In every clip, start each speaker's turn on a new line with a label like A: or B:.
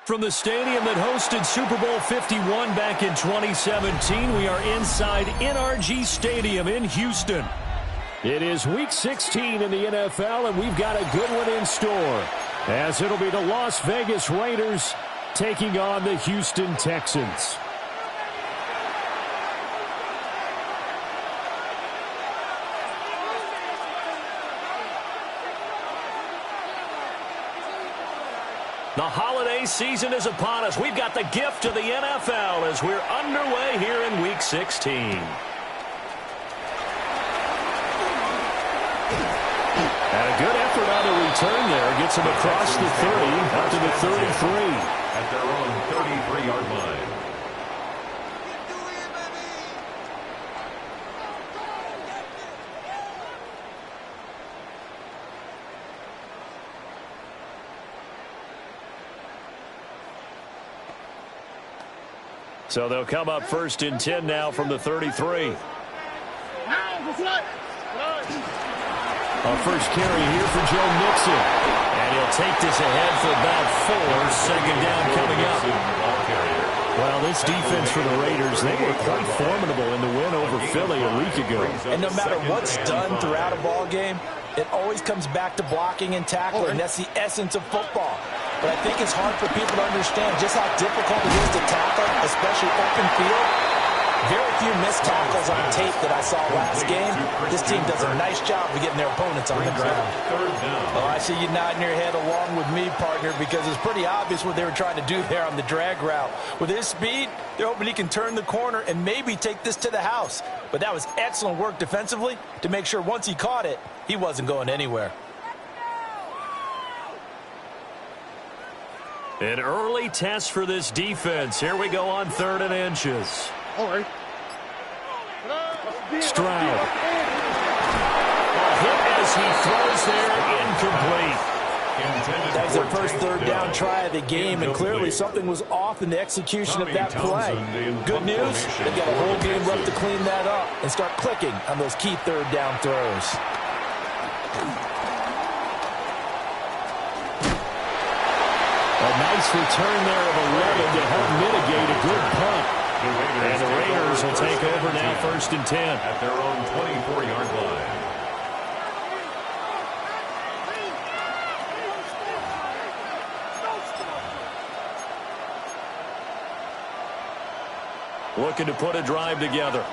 A: From the stadium that hosted Super Bowl 51 back in 2017, we are inside NRG Stadium in Houston. It is Week 16 in the NFL, and we've got a good one in store, as it'll be the Las Vegas Raiders taking on the Houston Texans. The holiday season is upon us. We've got the gift of the NFL as we're underway here in Week 16. And a good effort on the return there. Gets him across the 30, up to the 33.
B: At their own 33-yard line.
A: So they'll come up 1st and 10 now from the 33. A first carry here for Joe Mixon. And he'll take this ahead for about 4. Second down coming up. Well, this defense for the Raiders, they were quite formidable in the win over Philly a week ago.
C: And no matter what's done throughout a ball game, it always comes back to blocking and tackling. That's the essence of football. But I think it's hard for people to understand just how difficult it is to tackle, especially open field. Very few missed tackles on tape that I saw last game. This team does a nice job of getting their opponents on the ground. Oh, I see you nodding your head along with me, partner, because it's pretty obvious what they were trying to do there on the drag route. With his speed, they're hoping he can turn the corner and maybe take this to the house. But that was excellent work defensively to make sure once he caught it, he wasn't going anywhere.
A: An early test for this defense. Here we go on 3rd and inches. Stroud. A hit as he throws there, incomplete.
C: That was their first 3rd down try of the game, and clearly something was off in the execution of that play. Good news, they've got a whole game left to clean that up and start clicking on those key 3rd down throws.
A: A nice return there of 11 to help mitigate a good punt. And the Raiders will take over now 1st and 10.
B: At their own 24-yard line.
A: Looking to put a drive together.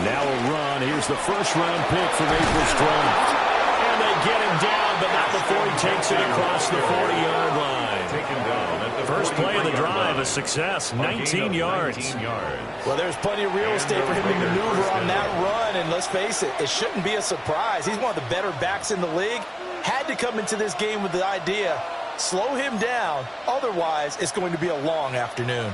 A: Now a run. Here's the first-round pick from April's draft. And they get him down, but not before he takes it across the 40-yard line.
B: Taken down at the
A: First play of the drive, a success, 19 yards.
C: Well, there's plenty of real estate for him to maneuver on that run, and let's face it, it shouldn't be a surprise. He's one of the better backs in the league. Had to come into this game with the idea, slow him down, otherwise it's going to be a long afternoon.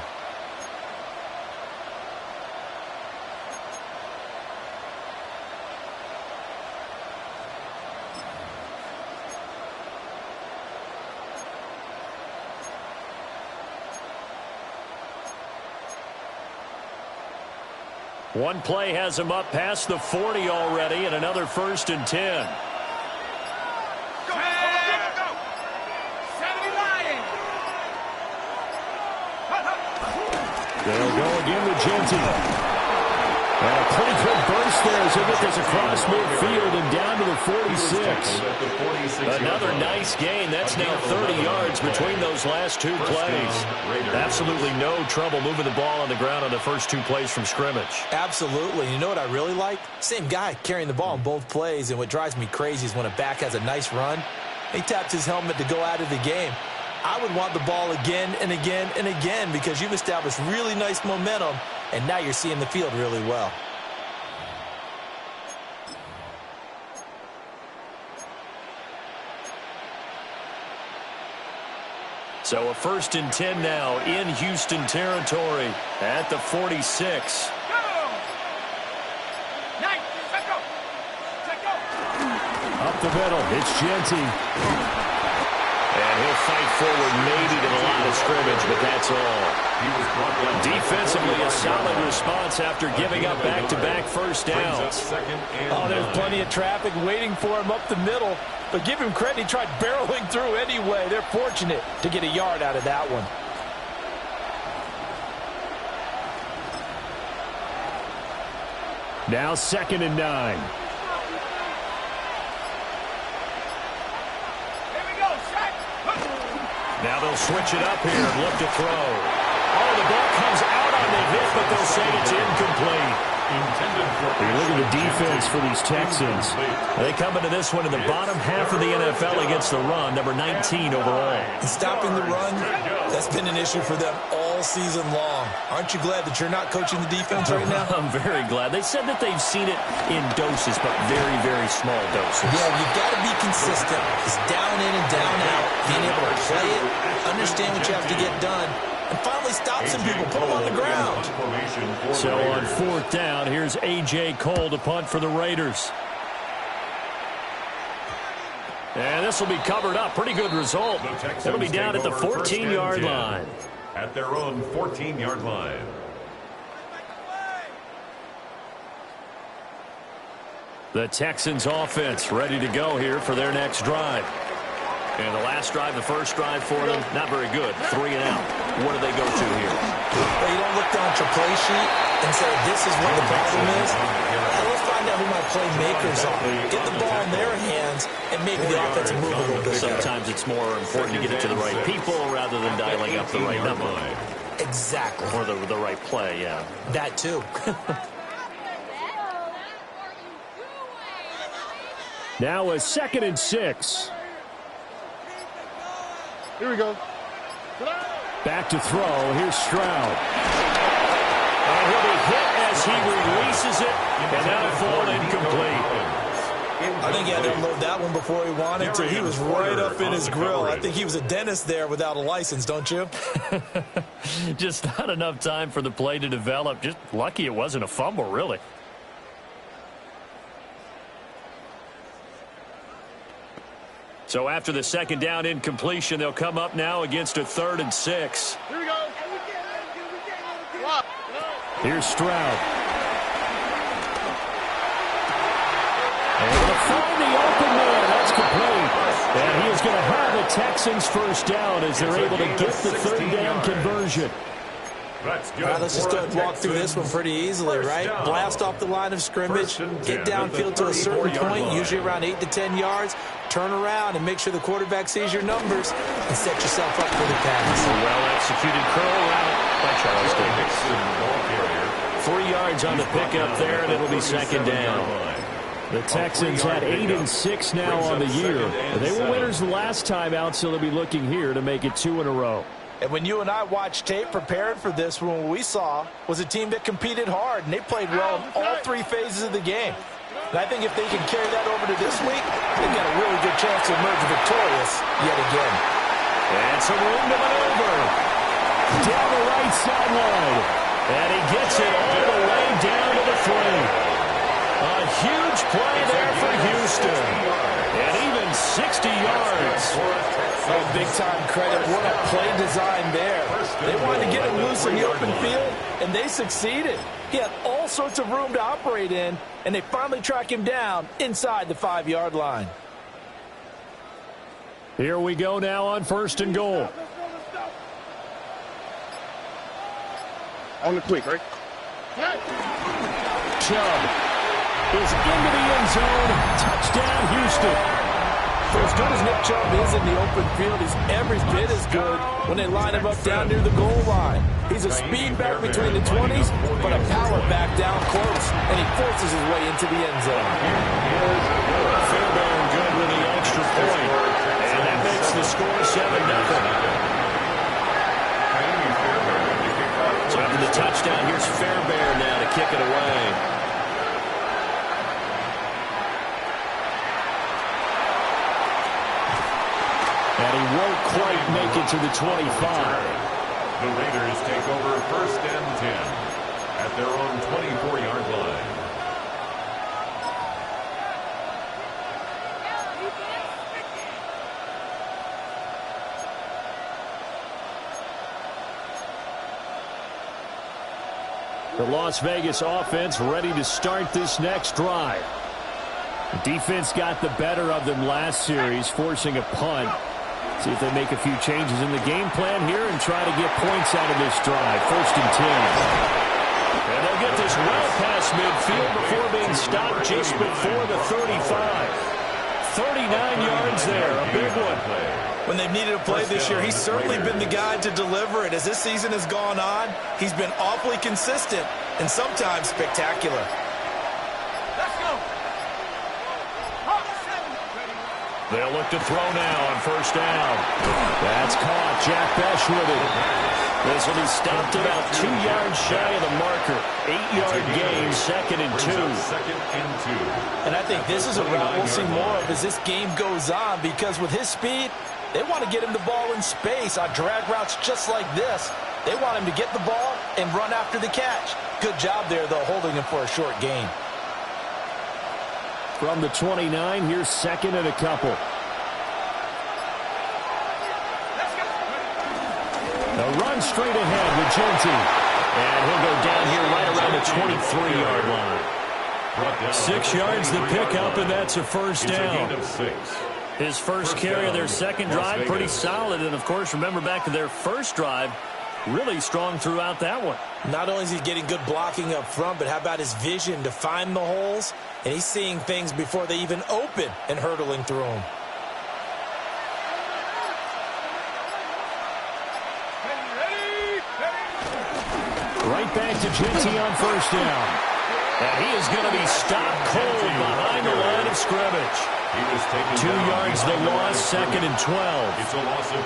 A: One play has him up past the 40 already, and another 1st and 10. They'll go again with Genty. And a pretty good burst there as he gets this across midfield and down to the 46. Another nice gain. That's now 30 yards between those last 2 plays. Absolutely no trouble moving the ball on the ground on the first 2 plays from scrimmage.
C: Absolutely. You know what I really like? Same guy carrying the ball in both plays, and what drives me crazy is when a back has a nice run, he taps his helmet to go out of the game. I would want the ball again and again and again because you've established really nice momentum, and now you're seeing the field really well.
A: So a 1st and 10 now in Houston territory at the 46. Up the middle, it's Genty. And he'll fight forward maybe to the line of scrimmage, but that's all. Defensively, a solid response after giving up back-to-back first downs.
C: Oh, there's plenty of traffic waiting for him up the middle. But give him credit, he tried barreling through anyway. They're fortunate to get a yard out of that one.
A: Now 2nd and 9. Now they'll switch it up here and look to throw. Oh, the ball comes out on the hit, but they'll say it's incomplete. You look at the defense for these Texans. They come into this one in the bottom half of the NFL against the run, number 19 overall.
C: And stopping the run, that's been an issue for them all season long. Aren't you glad that you're not coaching the defense right now?
A: I'm very glad. They said that they've seen it in doses, but very, very small doses.
C: Yeah, you've got to be consistent. It's down in and down out. Being able to play it, understand what you have to get done, and finally stop some people, put them on the ground.
A: So on 4th down, here's A.J. Cole to punt for the Raiders. And this will be covered up. Pretty good result. It'll be down at the 14-yard line.
B: At their own 14-yard line.
A: The Texans offense ready to go here for their next drive. And the last drive, the first drive for them, not very good. 3 and out. What do they go to here?
C: Well, you don't look down at your play sheet and say, this is what the problem is. Let's find out who my playmakers are. Get the ball in their hands and maybe the offense move a little bit.
A: Sometimes it's more important to get it to the right people rather than dialing up the right number.
C: Exactly.
A: Or the right play, yeah.
C: That too.
A: Now a 2nd and 6.
D: Here we go.
A: Back to throw. Here's Stroud. And he'll be hit as he releases it. And that'll fall incomplete.
C: I think he had to unload that one before he wanted to. He was right up in his grill. I think he was a dentist there without a license, don't you?
A: Just not enough time for the play to develop. Just lucky it wasn't a fumble, really. So after the 2nd down incompletion, they'll come up now against a 3rd and 6.
D: Here we go.
A: Here's Stroud. Able to find the open man. That's complete. And he is going to have the Texans first down as they're able to get the 3rd down conversion.
C: All right, let's just go ahead and walk through this one pretty easily, right? Blast off the line of scrimmage, get downfield to a certain point, usually around 8 to 10 yards, turn around and make sure the quarterback sees your numbers and set yourself up for the pass.
A: A well-executed curl route by Charles Davis. 3 yards on the pickup there, and it'll be 2nd down. The Texans had 8 and 6 now on the year. They were winners the last time out, so they'll be looking here to make it 2 in a row.
C: And when you and I watched tape preparing for this one, what we saw was a team that competed hard, and they played well in all 3 phases of the game. And I think if they can carry that over to this week, they've got a really good chance to emerge victorious yet again.
A: And some room to maneuver. Down the right sideline. And he gets it all the way down to the 3. A huge play there for Houston. And even 60 yards.
C: Oh, big-time credit. What a play design there. They wanted to get him loose in the open field, and they succeeded. He had all sorts of room to operate in, and they finally track him down inside the 5-yard line.
A: Here we go now on 1st and goal.
D: On the quick, right?
A: Chubb is into the end zone. Touchdown, Houston.
C: For as good as Nick Chubb is in the open field, he's every bit as good when they line him up down near the goal line. He's a speed back between the 20s, but a power back down close, and he forces his way into the end zone.
A: Fairbairn good with the extra point, and that makes the score 7-0. So after the touchdown, here's Fairbairn now to kick it away. And he won't quite make it to the 25.
B: The Raiders take over 1st and 10 at their own 24-yard line.
A: The Las Vegas offense ready to start this next drive. The defense got the better of them last series, forcing a punt. See if they make a few changes in the game plan here and try to get points out of this drive. 1st and 10. And they'll get this well past midfield before being stopped just before the 35. 39 yards there, a big one.
C: When they've needed a play this year, he's certainly been the guy to deliver it. As this season has gone on, he's been awfully consistent and sometimes spectacular.
D: Let's go.
A: They'll look to throw now on 1st down. That's caught. Jack Besh with it. This will be stopped about 2 yards shy of the marker. 8-yard gain, 2nd and 2.
C: And I think this is a route we'll see more of as this game goes on, because with his speed, they want to get him the ball in space on drag routes just like this. They want him to get the ball and run after the catch. Good job there, though, holding him for a short gain.
A: From the 29, here's 2nd and a couple. The run straight ahead with Genti. And he'll go down here right around the 23-yard line. 6 yards the pickup, and that's a 1st down. His first carry of their second drive, pretty solid. And, of course, remember back to their first drive, really strong throughout that one.
C: Not only is he getting good blocking up front, but how about his vision to find the holes? And he's seeing things before they even open and hurdling through them.
A: Right back to Genti on 1st down. And he is going to be stopped cold behind the line of scrimmage. 2 yards the loss, 2nd and 12.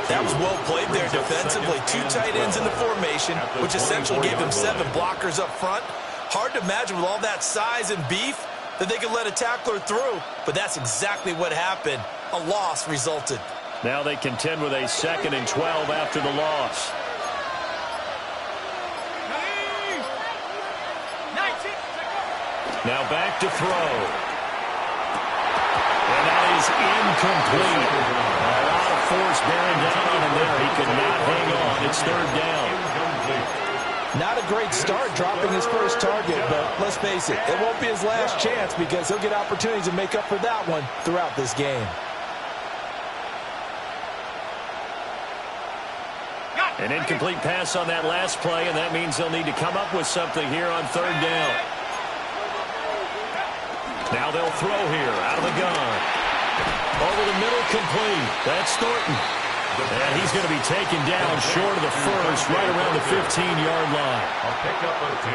C: That was well played there defensively. 2 tight ends in the formation, which essentially gave them 7 blockers up front. Hard to imagine with all that size and beef that they could let a tackler through, but that's exactly what happened. A loss resulted.
A: Now they contend with a 2nd and 12 after the loss. Now back to throw. And that is incomplete. A lot of force bearing down on him there. He could not hang on. It's 3rd down.
C: Not a great start dropping his first target, but let's face it, it won't be his last chance because he'll get opportunities to make up for that one throughout this game.
A: An incomplete pass on that last play, and that means they'll need to come up with something here on 3rd down. Now they'll throw here out of the gun. Over the middle, complete. That's Thornton. And he's going to be taken down short of the first, right around the 15-yard line.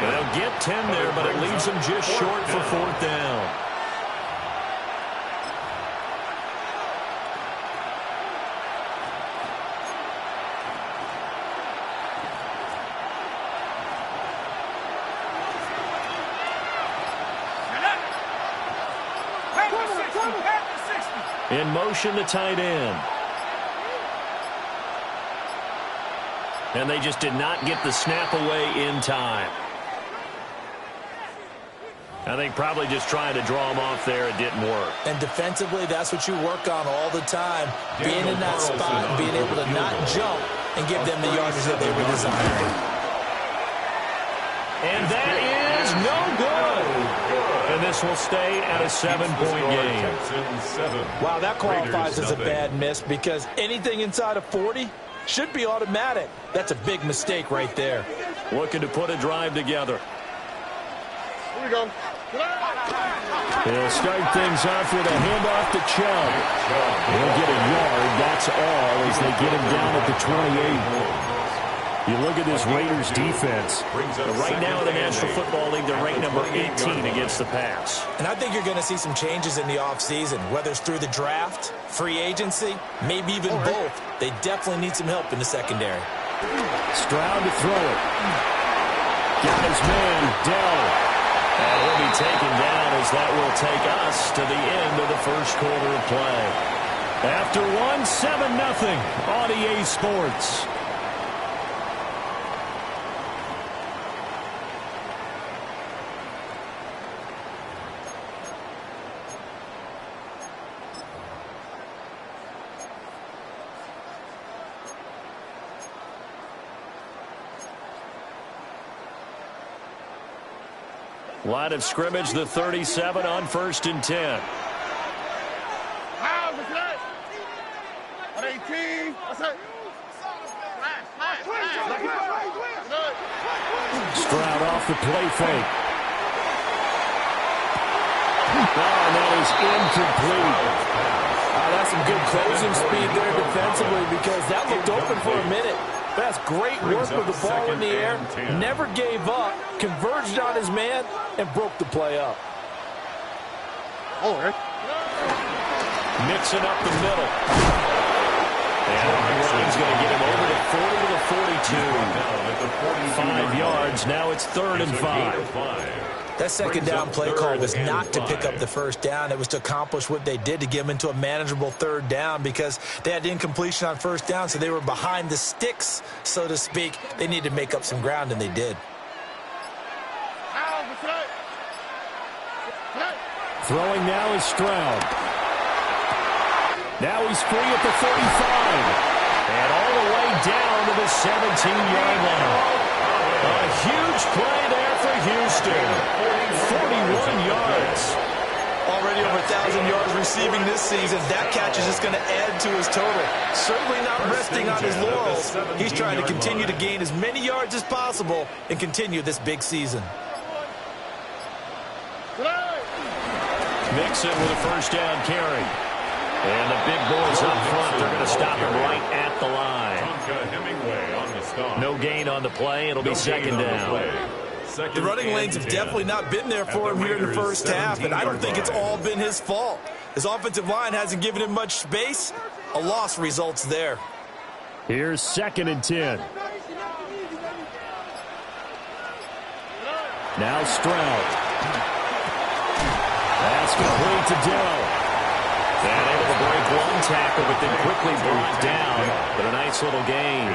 A: They'll get 10 there, but it leaves them just short for 4th down. In motion, the tight end. And they just did not get the snap away in time. I think probably just trying to draw him off there. It didn't work.
C: And defensively, that's what you work on all the time. Being in that spot and being able to not jump and give them the yardage that they were desiring.
A: And that is no good. And this will stay at a 7-point game.
C: Wow, that qualifies as a bad miss because anything inside of 40 should be automatic. That's a big mistake right there.
A: Looking to put a drive together.
D: Here we go.
A: He'll start things off with a handoff to Chubb. He'll get a yard, that's all, as they get him down at the 28. You look at this Raiders defense. Right now in the National Football League, they're ranked number 18 against the pass.
C: And I think you're going to see some changes in the offseason, whether it's through the draft, free agency, maybe even both. They definitely need some help in the secondary.
A: Stroud to throw it. Got his man, Dell. And he'll be taken down as that will take us to the end of the first quarter of play. After 7-0 on EA Sports. Line of scrimmage, the 37 on 1st and 10. Stroud off the play fake. And that is incomplete.
C: That's some good closing speed there defensively because that looked open for a minute. That's great work with the ball in the air. Never gave up, converged on his man, and broke the play up.
A: Mixing up the middle. And Ryan's going to get him over to 40 to the 42. 5 yards. Now it's 3rd and 5.
C: That second down play call was not to pick up the first down. It was to accomplish what they did to get them into a manageable 3rd down because they had incompletion on 1st down, so they were behind the sticks, so to speak. They needed to make up some ground, and they did.
A: Throwing now is Stroud. Now he's free at the 45. And all the way down to the 17-yard line. A huge play there for Houston. 41 yards.
C: Already over 1,000 yards receiving this season. That catch is just going to add to his total. Certainly not resting on his laurels. He's trying to continue to gain as many yards as possible and continue this big season.
A: Mixon with a 1st down carry. And the big boys up front, they're going to stop him right at the line. No gain on the play. It'll be 2nd down.
C: The running lanes have definitely not been there for him here in the first half, and I don't think it's all been his fault. His offensive line hasn't given him much space. A loss results there.
A: Here's 2nd and 10. Now Stroud. That's complete to Dell. And able to break one tackle, but then quickly brought down. But a nice little gain.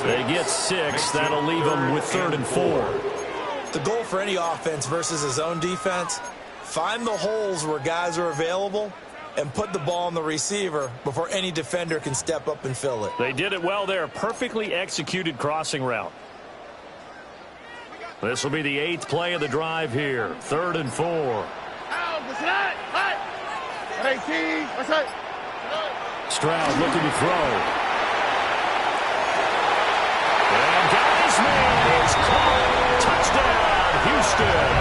A: They get 6. That'll leave them with 3rd and 4.
C: The goal for any offense versus his own defense, find the holes where guys are available and put the ball on the receiver before any defender can step up and fill it.
A: They did it well there. Perfectly executed crossing route. This will be the 8th play of the drive here. 3rd and 4. Stroud looking to throw. And got his man is caught. Touchdown, Houston.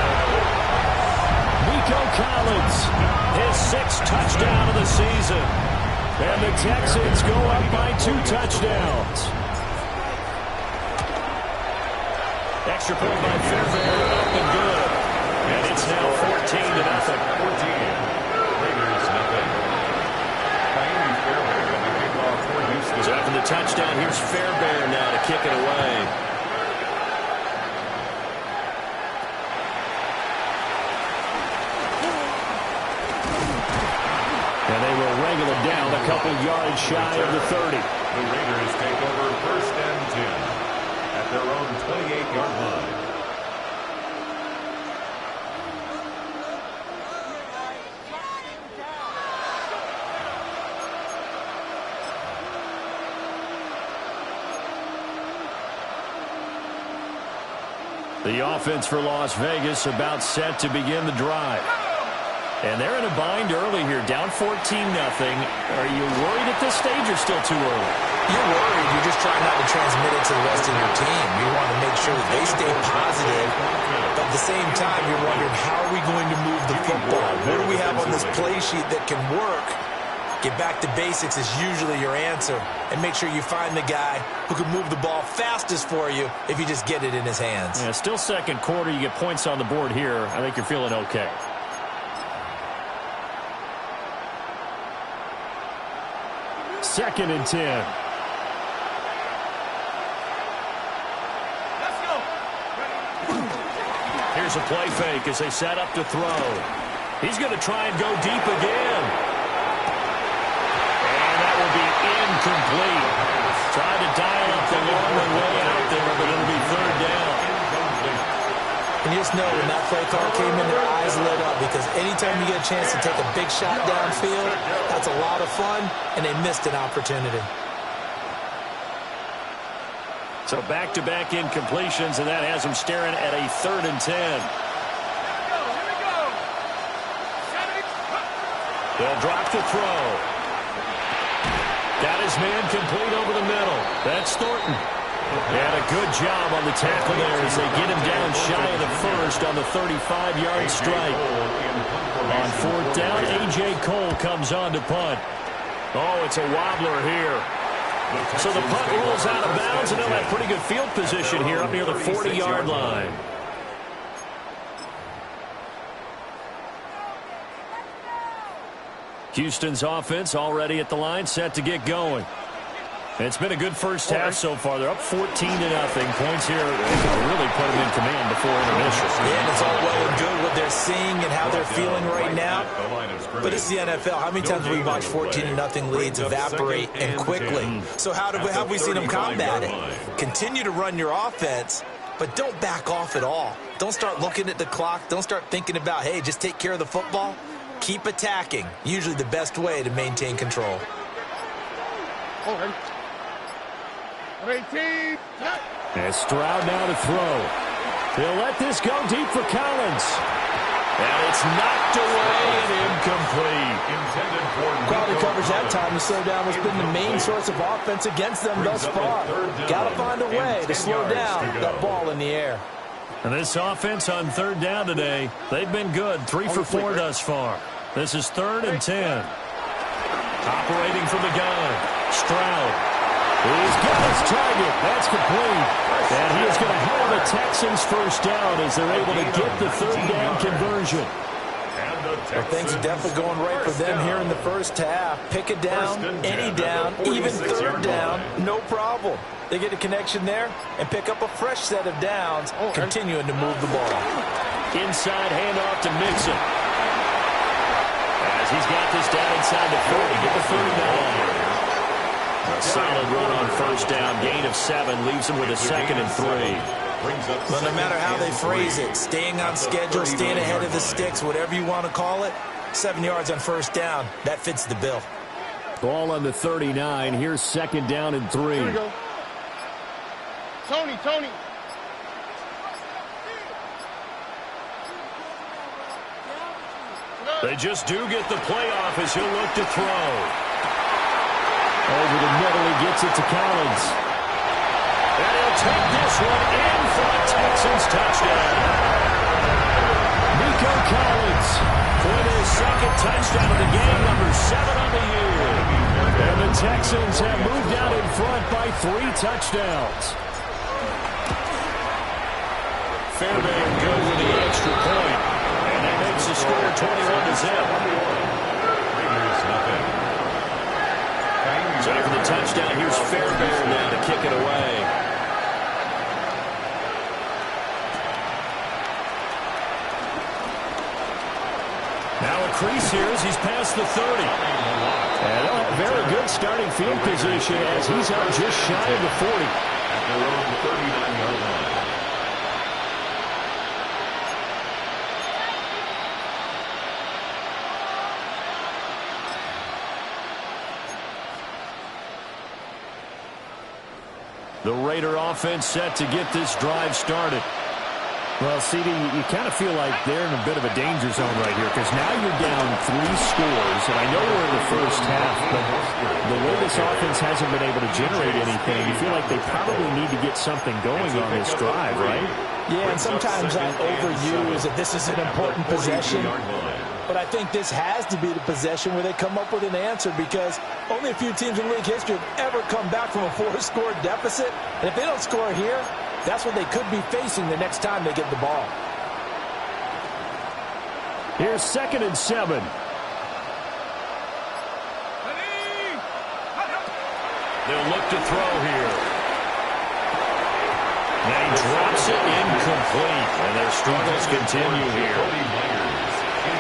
A: Nico Collins, his 6th touchdown of the season. And the Texans go up by 2 touchdowns. Extra point by Fairbairn, up and good. And it's now 14-0. So after the touchdown, here's Fairbairn now to kick it away. And they will wrangle it down a couple yards shy of the 30.
B: The Raiders take over 1st and 10 at their own 28-yard line.
A: The offense for Las Vegas about set to begin the drive. And they're in a bind early here, down 14-0. Are you worried at this stage or still too early?
C: You're worried. You're just trying not to transmit it to the rest of your team. You want to make sure that they stay positive. But at the same time, you're wondering, how are we going to move the football? What do we have on this play sheet that can work? Get back to basics is usually your answer. And make sure you find the guy who can move the ball fastest for you if you just get it in his hands.
A: Yeah, still 2nd quarter. You get points on the board here. I think you're feeling okay. Second and 10.
D: Let's go.
A: Here's a play fake as they set up to throw. He's going to try and go deep again. And that will be incomplete. Tried to dial up the long one way out there, but it'll be 3rd down.
C: And you just know when that play call came in, their eyes lit up, because anytime you get a chance to take a big shot downfield, that's a lot of fun, and they missed an opportunity.
A: So back-to-back incompletions, and that has them staring at a 3rd and 10. They'll drop the throw. Got his man complete over the middle. That's Thornton. And a good job on the tackle there as they get him down shy of the first on the 35-yard strike. On fourth down, A.J. Cole comes on to punt. Oh, it's a wobbler here. So the punt rolls out of bounds, and they'll have pretty good field position here up near the 40-yard line. Houston's offense already at the line, set to get going. It's been a good first half so far. They're up 14-0. Points here, they can really put them in command before intermission.
C: Yeah, and it's all well and good what they're seeing and how they're feeling right now. But it's the NFL. How many times have we watched 14-0 leads evaporate and quickly? So how have we seen them combat it? Continue to run your offense, but don't back off at all. Don't start looking at the clock. Don't start thinking about, hey, just take care of the football. Keep attacking. Usually the best way to maintain control.
D: Okay. 18.
A: And Stroud now to throw. He'll let this go deep for Collins. And it's knocked away and incomplete.
C: Quality coverage that time to slow down has been the main source of offense against them thus far. Got to find a way to slow down that ball in the air.
A: And this offense on third down today, they've been good. 3 for 4 thus far. This is 3rd and 10. Operating from the gun, Stroud. He's got his target. That's complete. And he is going to have the Texans first down as they're able to get the third down conversion.
C: Well, things are definitely going right for them here in the first half. Pick a down, any down, even third down, no problem. They get a connection there and pick up a fresh set of downs, continuing to move the ball.
A: Inside handoff to Mixon. As he's got this down inside the 40, get the 39. A solid run on first down. Gain of 7 leaves him with a 2nd and 3.
C: Well, no matter how they phrase it, staying on schedule, staying ahead of the sticks, whatever you want to call it, 7 yards on first down, that fits the bill.
A: Ball on the 39. Here's 2nd down and 3.
D: Here we go. Tony.
A: They just do get the playoff as he'll look to throw. Over the middle, he gets it to Collins. And he'll take this one in for a Texans touchdown. Nico Collins for his 2nd touchdown of the game, number 7 on the year. And the Texans have moved out in front by 3 touchdowns. Fairbairn goes with the extra point. And that makes the score 21-0. So after the touchdown, here's Fairbairn now to kick it away. Now a crease here as he's past the 30. And they'll have very good starting field position as he's out just shy of the 40.
B: At their own 39-yard line.
A: The Raider offense set to get this drive started. Well, CD, you kind of feel like they're in a bit of a danger zone right here because now you're down 3 scores, and I know we're in the first half, but the way this offense hasn't been able to generate anything, you feel like they probably need to get something going on this drive, right?
C: Yeah, and sometimes I overuse that this is an important possession. But I think this has to be the possession where they come up with an answer because only a few teams in league history have ever come back from a 4-score deficit. And if they don't score here, that's what they could be facing the next time they get the ball.
A: Here's 2nd and 7. They'll look to throw here. And he drops it incomplete. And their struggles continue here.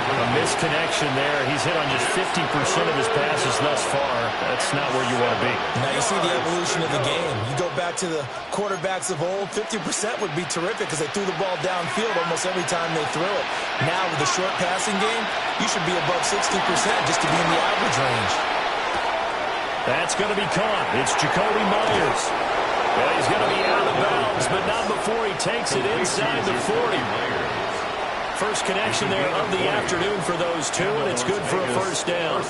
A: A misconnection there. He's hit on just 50% of his passes thus far. That's not where you want to be.
C: Now you see the evolution of the game. You go back to the quarterbacks of old, 50% would be terrific because they threw the ball downfield almost every time they threw it. Now with the short passing game, you should be above 60% just to be in the average range.
A: That's going to be caught. It's Jacoby Myers. Well, he's going to be out of bounds, but not before he takes it inside the 40. First connection there of the afternoon for those two, and it's good for a first down.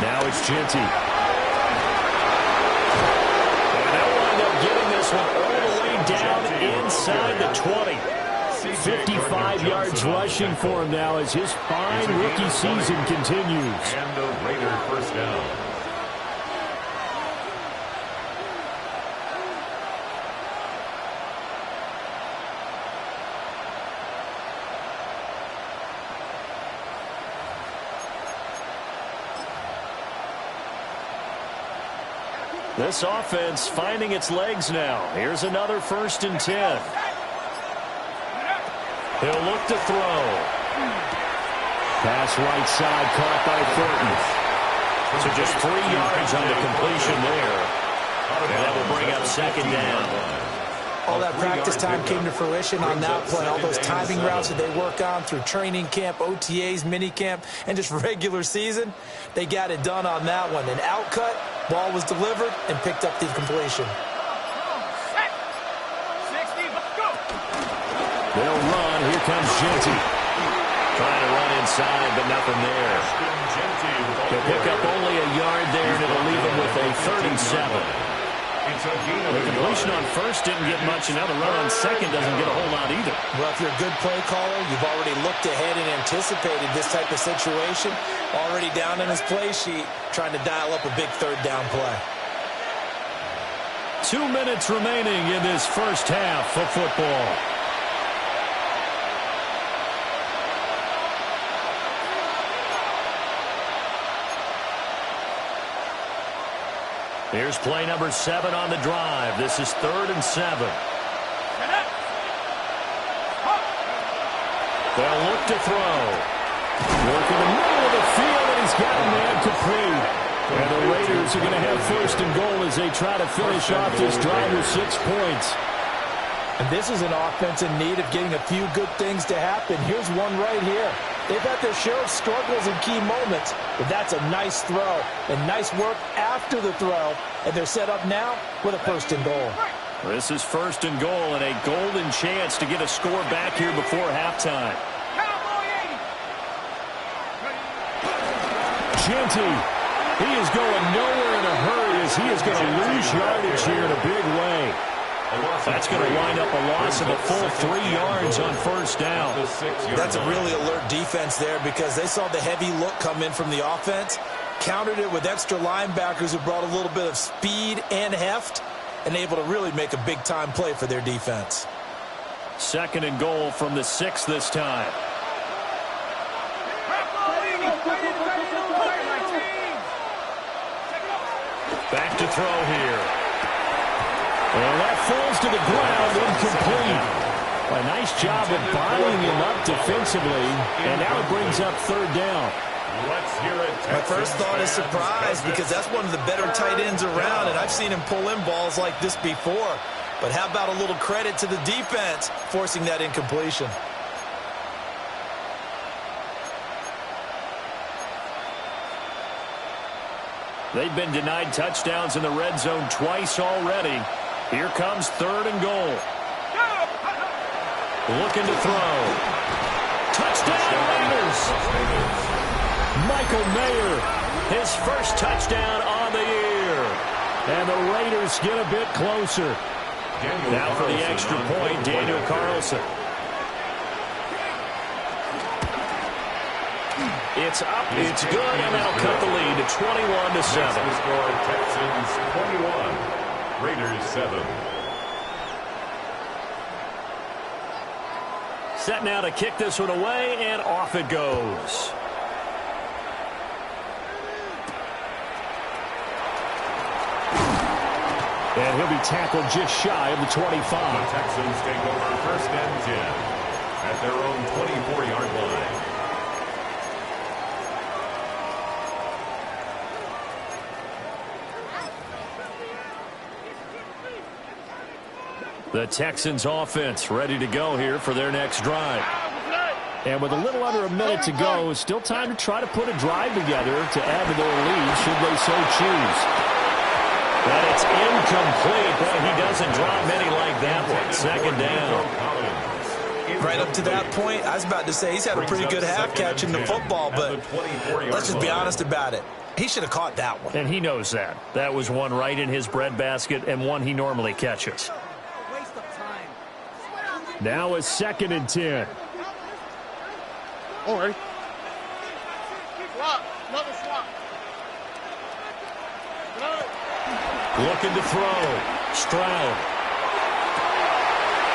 A: Now it's Genty. And they'll wind up getting this one all the way down inside the 20. 55 yards rushing for him now as his fine rookie season continues.
B: And the Raider first down.
A: This offense finding its legs now. Here's another 1st and 10. He'll look to throw. Pass right side caught by Thornton. So just 3 yards on the completion there. And that will bring up 2nd down.
C: All that practice time came to fruition on that play. All those timing routes that they work on through training camp, OTAs, minicamp, and just regular season, they got it done on that one. An outcut, ball was delivered, and picked up the completion.
A: They'll run. Here comes Genty. Trying to run inside, but nothing there. They'll pick up only a yard there, and it'll leave them with a 37. The completion on 1st didn't get much, and now the run on 2nd doesn't get a whole lot either.
C: Well, if you're a good play caller, you've already looked ahead and anticipated this type of situation. Already down in his play sheet, trying to dial up a big 3rd down play.
A: 2 minutes remaining in this first half of football. Here's play number 7 on the drive. This is 3rd and 7. They'll look to throw. Work in the middle of the field, and he's got a man complete. And the Raiders are going to have 1st and goal as they try to finish off this drive with 6 points.
C: And this is an offense in need of getting a few good things to happen. Here's one right here. They've had their share of struggles in key moments, but that's a nice throw and nice work after the throw, and they're set up now with a 1st and goal.
A: This is 1st and goal and a golden chance to get a score back here before halftime. Genty, he is going nowhere in a hurry as he is going to lose yardage here in a big way. That's going to wind up a loss of a full 3 yards on 1st down.
C: That's a really alert defense there because they saw the heavy look come in from the offense, countered it with extra linebackers who brought a little bit of speed and heft, and able to really make a big-time play for their defense.
A: 2nd and goal from the 6 this time. Back to throw here. And that falls to the ground, incomplete. A nice job of bodying him up defensively, and now it brings up 3rd down.
B: Let's hear it.
C: My first thought is surprise because that's one of the better tight ends around, and I've seen him pull in balls like this before. But how about a little credit to the defense forcing that incompletion?
A: They've been denied touchdowns in the red zone twice already. Here comes 3rd and goal. Looking to throw. Touchdown, Raiders! Michael Mayer, his first touchdown on the year. And the Raiders get a bit closer. Now for the extra point, Daniel Carlson. It's up, it's good, and that'll cut the lead to 21-7.
B: The score, Texans 21. Raiders 7.
A: Set now to kick this one away, and off it goes. And he'll be tackled just shy of the 25.
B: The Texans take over 1st and 10 at their own 24-yard line.
A: The Texans offense ready to go here for their next drive. And with a little under a minute to go, it's still time to try to put a drive together to add to their lead, should they so choose. But it's incomplete. Boy, he doesn't drop many like that one. Second down.
C: Right up to that point, I was about to say he's had a pretty good half catching the football, but let's just be honest about it. He should have caught that one.
A: And he knows that. That was one right in his breadbasket and one he normally catches. Now a 2nd and 10.
D: All right. Swap. Another swap.
A: Looking to throw. Stroud.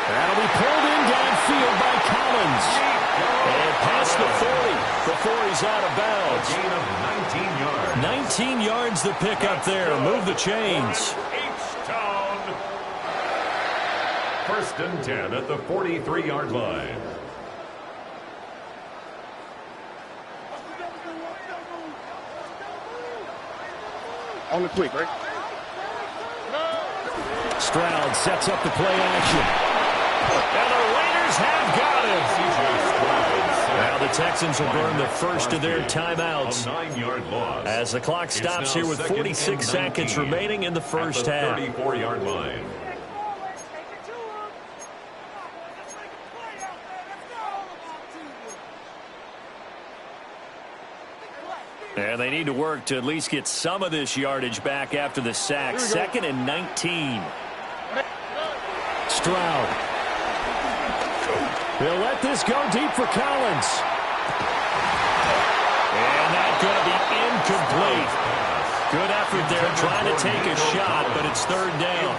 A: That'll be pulled in downfield by Collins. And past the 40 before he's out of bounds.
B: A gain of 19 yards.
A: 19 yards the pick up there. Move the chains.
B: H-Town. 1st and 10 at the 43-yard line.
D: On the quick, right?
A: Stroud sets up the play action. And the Raiders have got him. Now the Texans will burn the first of their timeouts.
B: A 9-yard loss.
A: As the clock stops here with 46 seconds remaining in the first half.
B: 34-yard line.
A: And they need to work to at least get some of this yardage back after the sack. 2nd and 19. Stroud. They'll let this go deep for Collins. And that's going to be incomplete. Good effort there trying to take a shot, but it's 3rd down.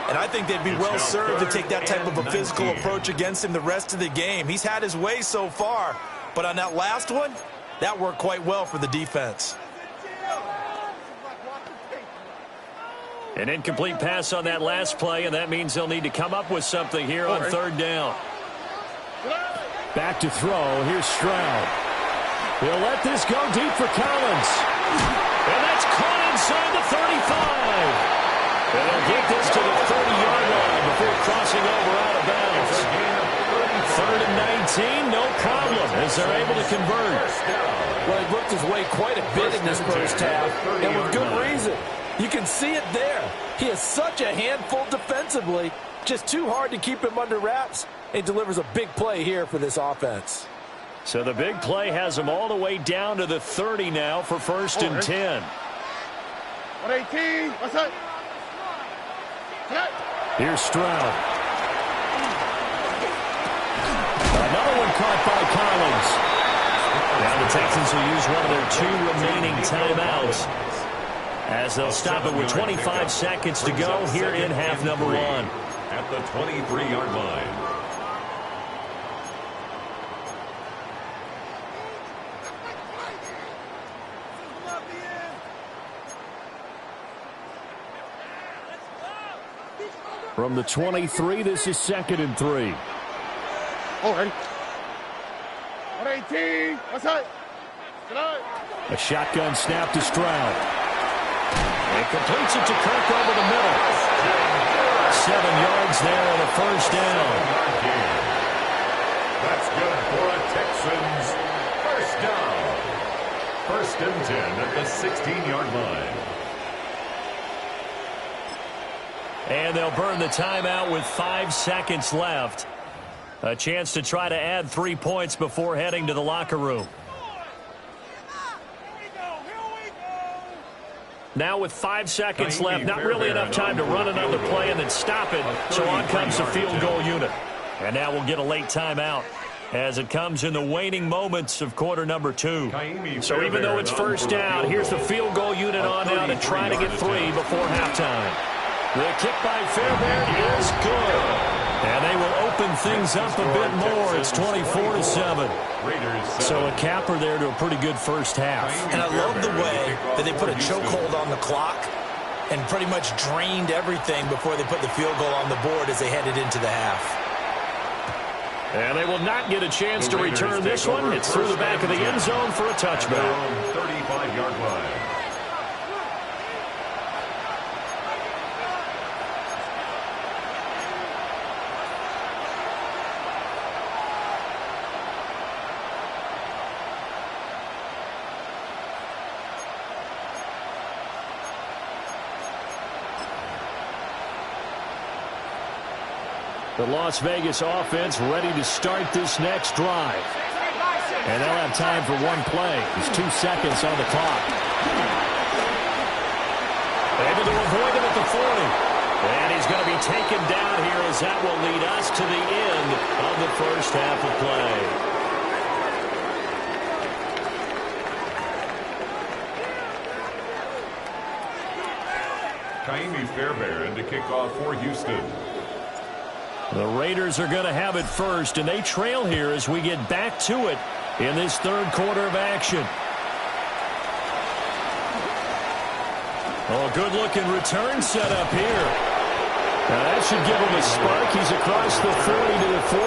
C: And I think they'd be well served to take that type of a physical approach against him the rest of the game. He's had his way so far, but on that last one, that worked quite well for the defense.
A: An incomplete pass on that last play, and that means they'll need to come up with something here on 3rd down. Back to throw. Here's Stroud. He'll let this go deep for Collins. And that's caught inside the 35. And they'll get this to the 30-yard line before crossing over out of bounds. 3rd and 19, no problem, as they're able to convert.
C: Well, he worked his way quite a bit in this first half, and with good reason. You can see it there. He is such a handful defensively, just too hard to keep him under wraps, and delivers a big play here for this offense.
A: So the big play has him all the way down to the 30 now for 1st and 10.
D: 118. What's up?
A: Here's Stroud. Another one caught by Collins. Now the Texans will use one of their 2 remaining timeouts, as they'll stop it with 25 seconds to go here in half number 1.
B: At the 23-yard line.
A: From the 23, this is 2nd and 3.
D: All right. 118. What's up?
A: A shotgun snap to Stroud. And completes it to Kirk over the middle. 7 yards there on the 1st down.
B: That's good for a Texans 1st down. 1st and 10 at the 16-yard line.
A: And they'll burn the timeout with 5 seconds left. A chance to try to add 3 points before heading to the locker room. Now with 5 seconds left, not really enough time to run another play and then stop it. So on comes the field goal unit. And now we'll get a late timeout as it comes in the waning moments of quarter number 2. So even though it's 1st down, here's the field goal unit on now to try to get 3 before halftime. The kick by Fairbairn is good. And they will open things up a bit more. It's 24-7. So a capper there to a pretty good first half.
C: And I love the way that they put a chokehold on the clock and pretty much drained everything before they put the field goal on the board as they headed into the half.
A: And they will not get a chance to return this one. It's through the back of the end zone for a touchback.
B: 35-yard line.
A: The Las Vegas offense ready to start this next drive. And they'll have time for one play. There's 2 seconds on the clock. Able to avoid him at the 40. And he's going to be taken down here as that will lead us to the end of the first half of play.
B: Kaimi Fairbairn to kick off for Houston.
A: The Raiders are going to have it first, and they trail here as we get back to it in this third quarter of action. Oh, good-looking return set up here. Now that should give him a spark. He's across the 40 to the 43.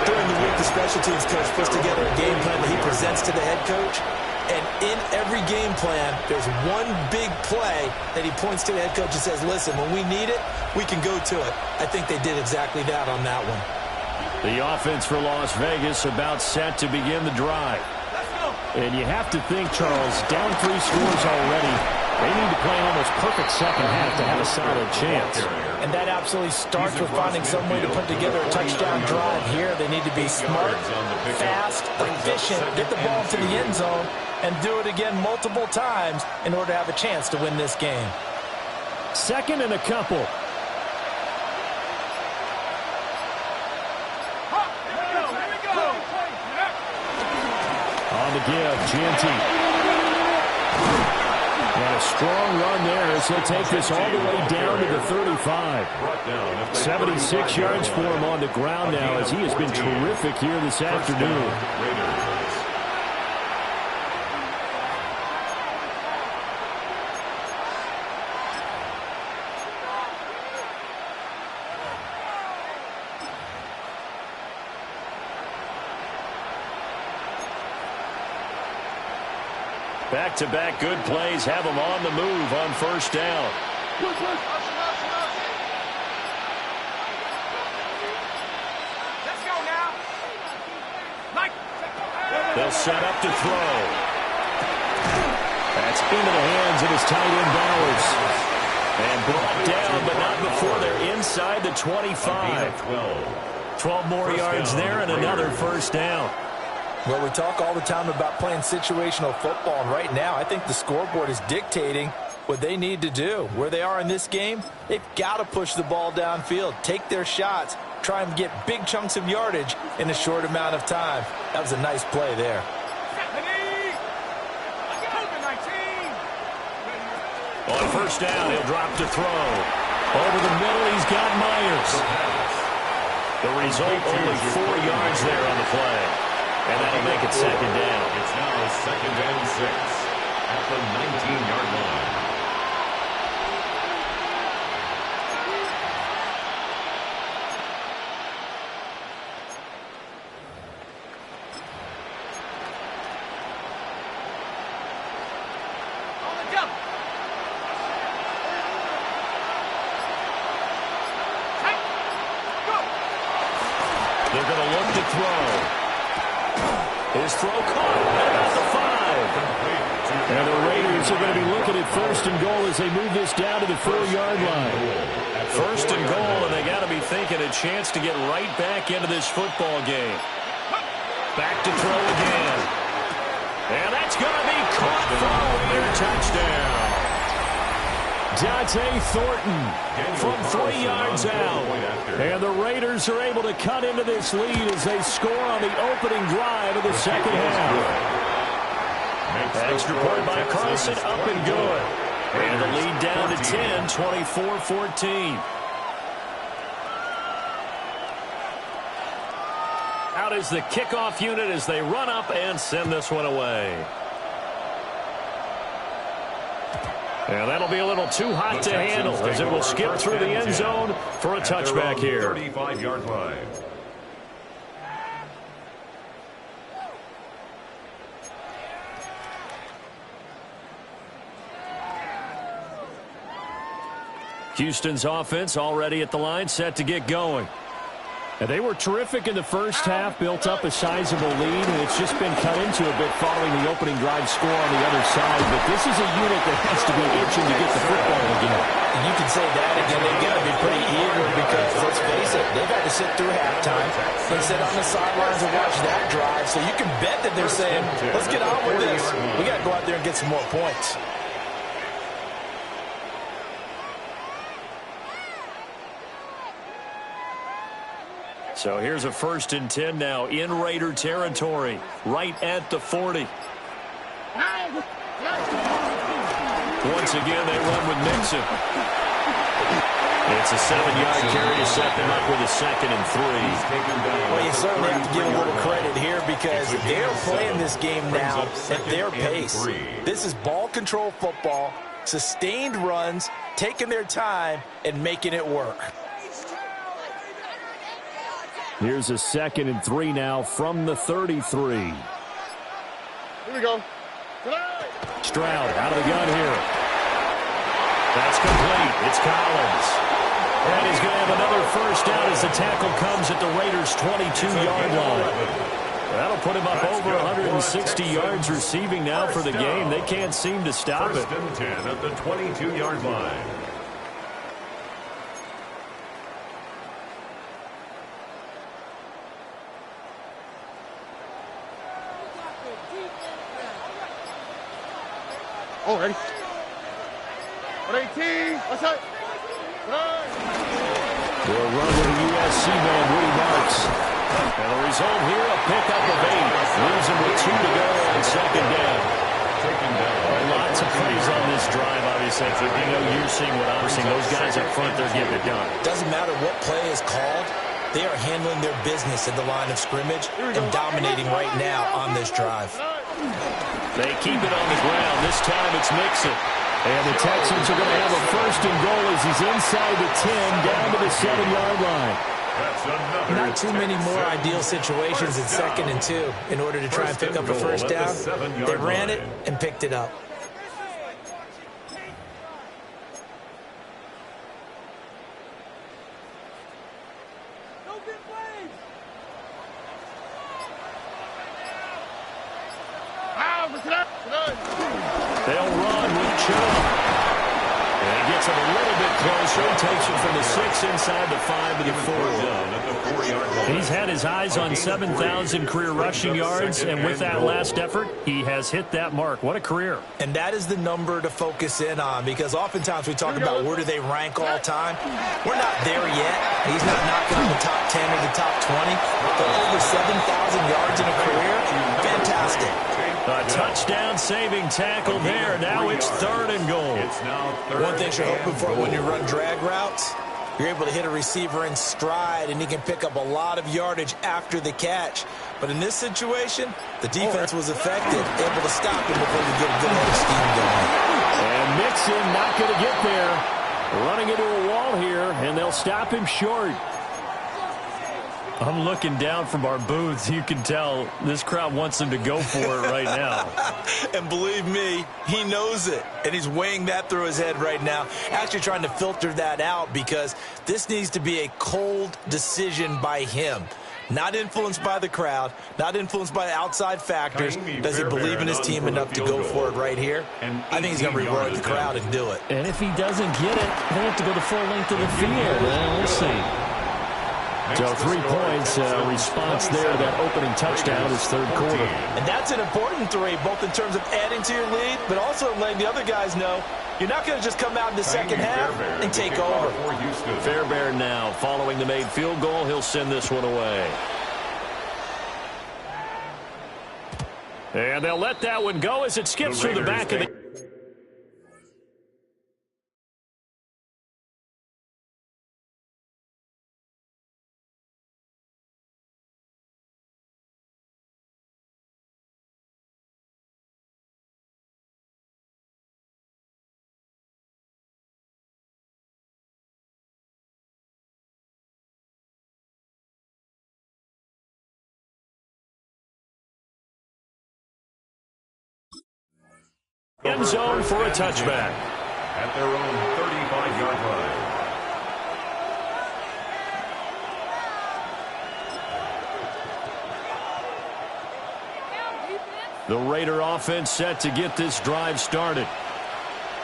C: During the week, the special teams coach puts together a game plan that he presents to the head coach. And in every game plan, there's one big play that he points to the head coach and says, listen, when we need it, we can go to it. I think they did exactly that on that one.
A: The offense for Las Vegas about set to begin the drive. And you have to think, Charles, down 3 scores already. They need to play an almost perfect second half to have a solid chance.
C: And that absolutely starts with finding some way to put together a touchdown drive here. They need to be smart, fast, efficient, get the ball to the end zone, and do it again multiple times in order to have a chance to win this game.
A: Second and a couple. On the give, Gianti. And a strong run there as he'll take this all the way down to the 35. 76 yards for him on the ground now as he has been terrific here this afternoon. Back-to-back good plays have them on the move on first down.
D: Let's go now.
A: They'll set up to throw. That's into the hands of his tight end Bowers. And brought down, but not before they're inside the 25. 12 more yards there and another first down.
C: Well, we talk all the time about playing situational football, and right now I think the scoreboard is dictating what they need to do. Where they are in this game, they've got to push the ball downfield, take their shots, try and get big chunks of yardage in a short amount of time. That was a nice play there.
A: On first down, he'll drop to throw. Over the middle, he's got Myers. The result, only 4 yards there on the play. And that'll make it second down.
B: It's now second and 6 at the 19-yard line.
A: They're going to look to throw. His throw caught at about the 5. And the Raiders are going to be looking at first and goal as they move this down to the 4-yard line. First and goal, and they got to be thinking a chance to get right back into this football game. Back to throw again. And that's going to be caught for a Raider touchdown. Dante Thornton from 3 yards out. And the Raiders are able to cut into this lead as they score on the opening drive of the second half. Extra point by Carlson, up and good. And the lead down to 10, 24-14. Out is the kickoff unit as they run up and send this one away. And that'll be a little too hot to handle as it will skip through the end zone for a touchback here.
B: 35-yard line.
A: Houston's offense already at the line, set to get going. And they were terrific in the first half, built up a sizable lead, and it's just been cut into a bit following the opening drive score on the other side. But this is a unit that has to be itching to get the football again.
C: And you can say that again. They've got to be pretty eager because, let's face it, they've had to sit through halftime and sit on the sidelines and watch that drive. So you can bet that they're saying, let's get on with this. We got to go out there and get some more points.
A: So here's a 1st and 10 now in Raider territory, right at the 40. Once again, they run with Mixon. It's a 7-yard carry to set them up with a 2nd and 3.
C: Well, you certainly have to give a little credit here because they're playing this game now at their pace. This is ball control football, sustained runs, taking their time, and making it work.
A: Here's a 2nd and 3 now from the 33.
D: Here we go.
A: Stroud out of the gun here. That's complete. It's Collins. And he's going to have another 1st down as the tackle comes at the Raiders' 22-yard line. That'll put him up over 160 yards receiving now for the game. They can't seem to stop it.
B: 1st and 10 at the 22-yard line.
D: Oh, ready. 118. What's up?
A: They'll run with a USC man, Woody Marks. And the result here, a pickup of 8. Leaves him with 2 to go on 2nd down. Lots of praise on this drive, obviously. I know you're seeing what I'm seeing. Those guys up front, they're getting it done.
C: Doesn't matter what play is called. They are handling their business at the line of scrimmage and dominating right now on this drive.
A: They keep it on the ground. This time it's Mixon. And the Texans are going to have a 1st and goal as he's inside the 10, down to the 7-yard line.
C: Not too many more ideal situations at 2nd and 2 in order to try and pick up a 1st down. They ran it and picked it up.
A: They'll run with Chubb. And he gets him a little bit closer. Takes him from the 6 inside the 5 to the 4. He's had his eyes on 7,000 career rushing yards, and with that last effort, he has hit that mark. What a career.
C: And that is the number to focus in on because oftentimes we talk about where do they rank all time. We're not there yet. He's not knocking on the top 10 or the top 20. But over 7,000 yards in a career, fantastic.
A: A touchdown-saving tackle there. Now it's 3rd and goal.
C: One thing you're hoping for when you run drag routes, you're able to hit a receiver in stride, and he can pick up a lot of yardage after the catch. But in this situation, the defense was effective, able to stop him before he get a good head of steam going.
A: And Mixon not going to get there. Running into a wall here, and they'll stop him short. I'm looking down from our booths. You can tell this crowd wants him to go for it right now.
C: And believe me, he knows it. And he's weighing that through his head right now. Actually trying to filter that out because this needs to be a cold decision by him. Not influenced by the crowd, not influenced by outside factors. Does he believe in his team enough to go for it right here? I think he's going to reward the crowd and do it.
A: And if he doesn't get it, they have to go the full length of the field. Well, we'll see. So 3 points, response there, that opening touchdown is 3rd quarter.
C: And that's an important 3, both in terms of adding to your lead, but also letting the other guys know you're not going to just come out in the second half and take over.
A: Fairbairn now, following the made field goal, he'll send this one away. And they'll let that one go as it skips through the back of the... end zone for a touchback.
B: At their own 35-yard line.
A: The Raider offense set to get this drive started.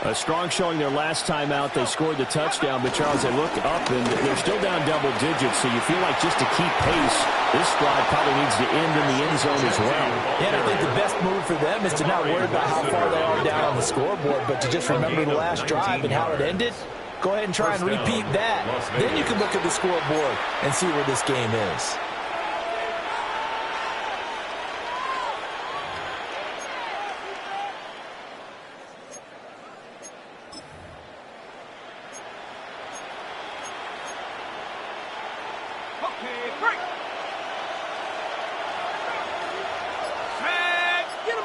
A: A strong showing their last time out. They scored the touchdown, but Charles, they look up and they're still down double digits, so you feel like just to keep pace, this drive probably needs to end in the end zone as well.
C: Yeah, and I think the best move for them is to not worry about how far they are down on the scoreboard, but to just remember the last drive and how it ended. Go ahead and try and repeat that. Then you can look at the scoreboard and see where this game is.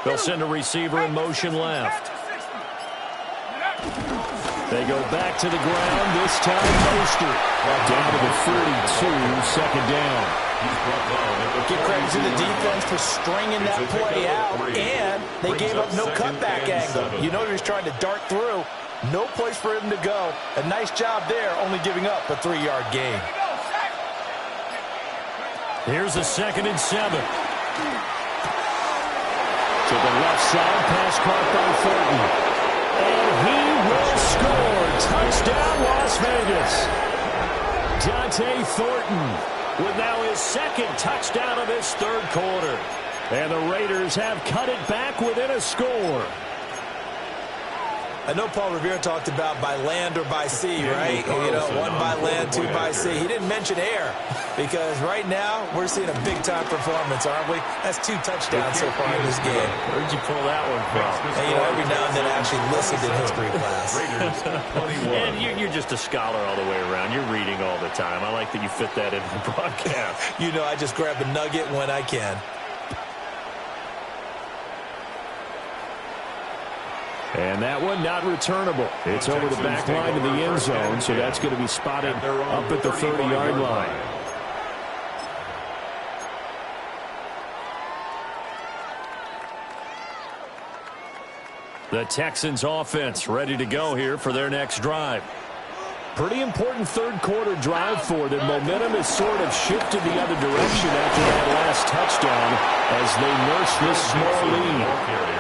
A: They'll send a receiver in motion left. They go back to the ground. This time, Mostert. Down to the 32, second down.
C: Give credit to the defense for stringing that play out, and they gave up no cutback angle. You know he was trying to dart through. No place for him to go. A nice job there, only giving up a 3-yard gain.
A: Here's a 2nd and 7. To the left side, pass caught by Thornton. And he will score. Touchdown, Las Vegas. Dante Thornton with now his 2nd touchdown of this 3rd quarter. And the Raiders have cut it back within a score.
C: I know Paul Revere talked about by land or by sea, right? You know, 1 by land, 2 by sea. He didn't mention air because right now we're seeing a big-time performance, aren't we? That's 2 touchdowns so far in this game.
A: Where'd you pull that one from?
C: And, you know, every now and then I actually listened in history class.
A: And you're just a scholar all the way around. You're reading all the time. I like that you fit that into the broadcast.
C: You know, I just grab a nugget when I can.
A: And that one not returnable. It's over the back line to the end zone, so that's going to be spotted up at the 30-yard line. The Texans offense ready to go here for their next drive. Pretty important 3rd quarter drive for them. Momentum has sort of shifted the other direction after that last touchdown as they nurse this small lead.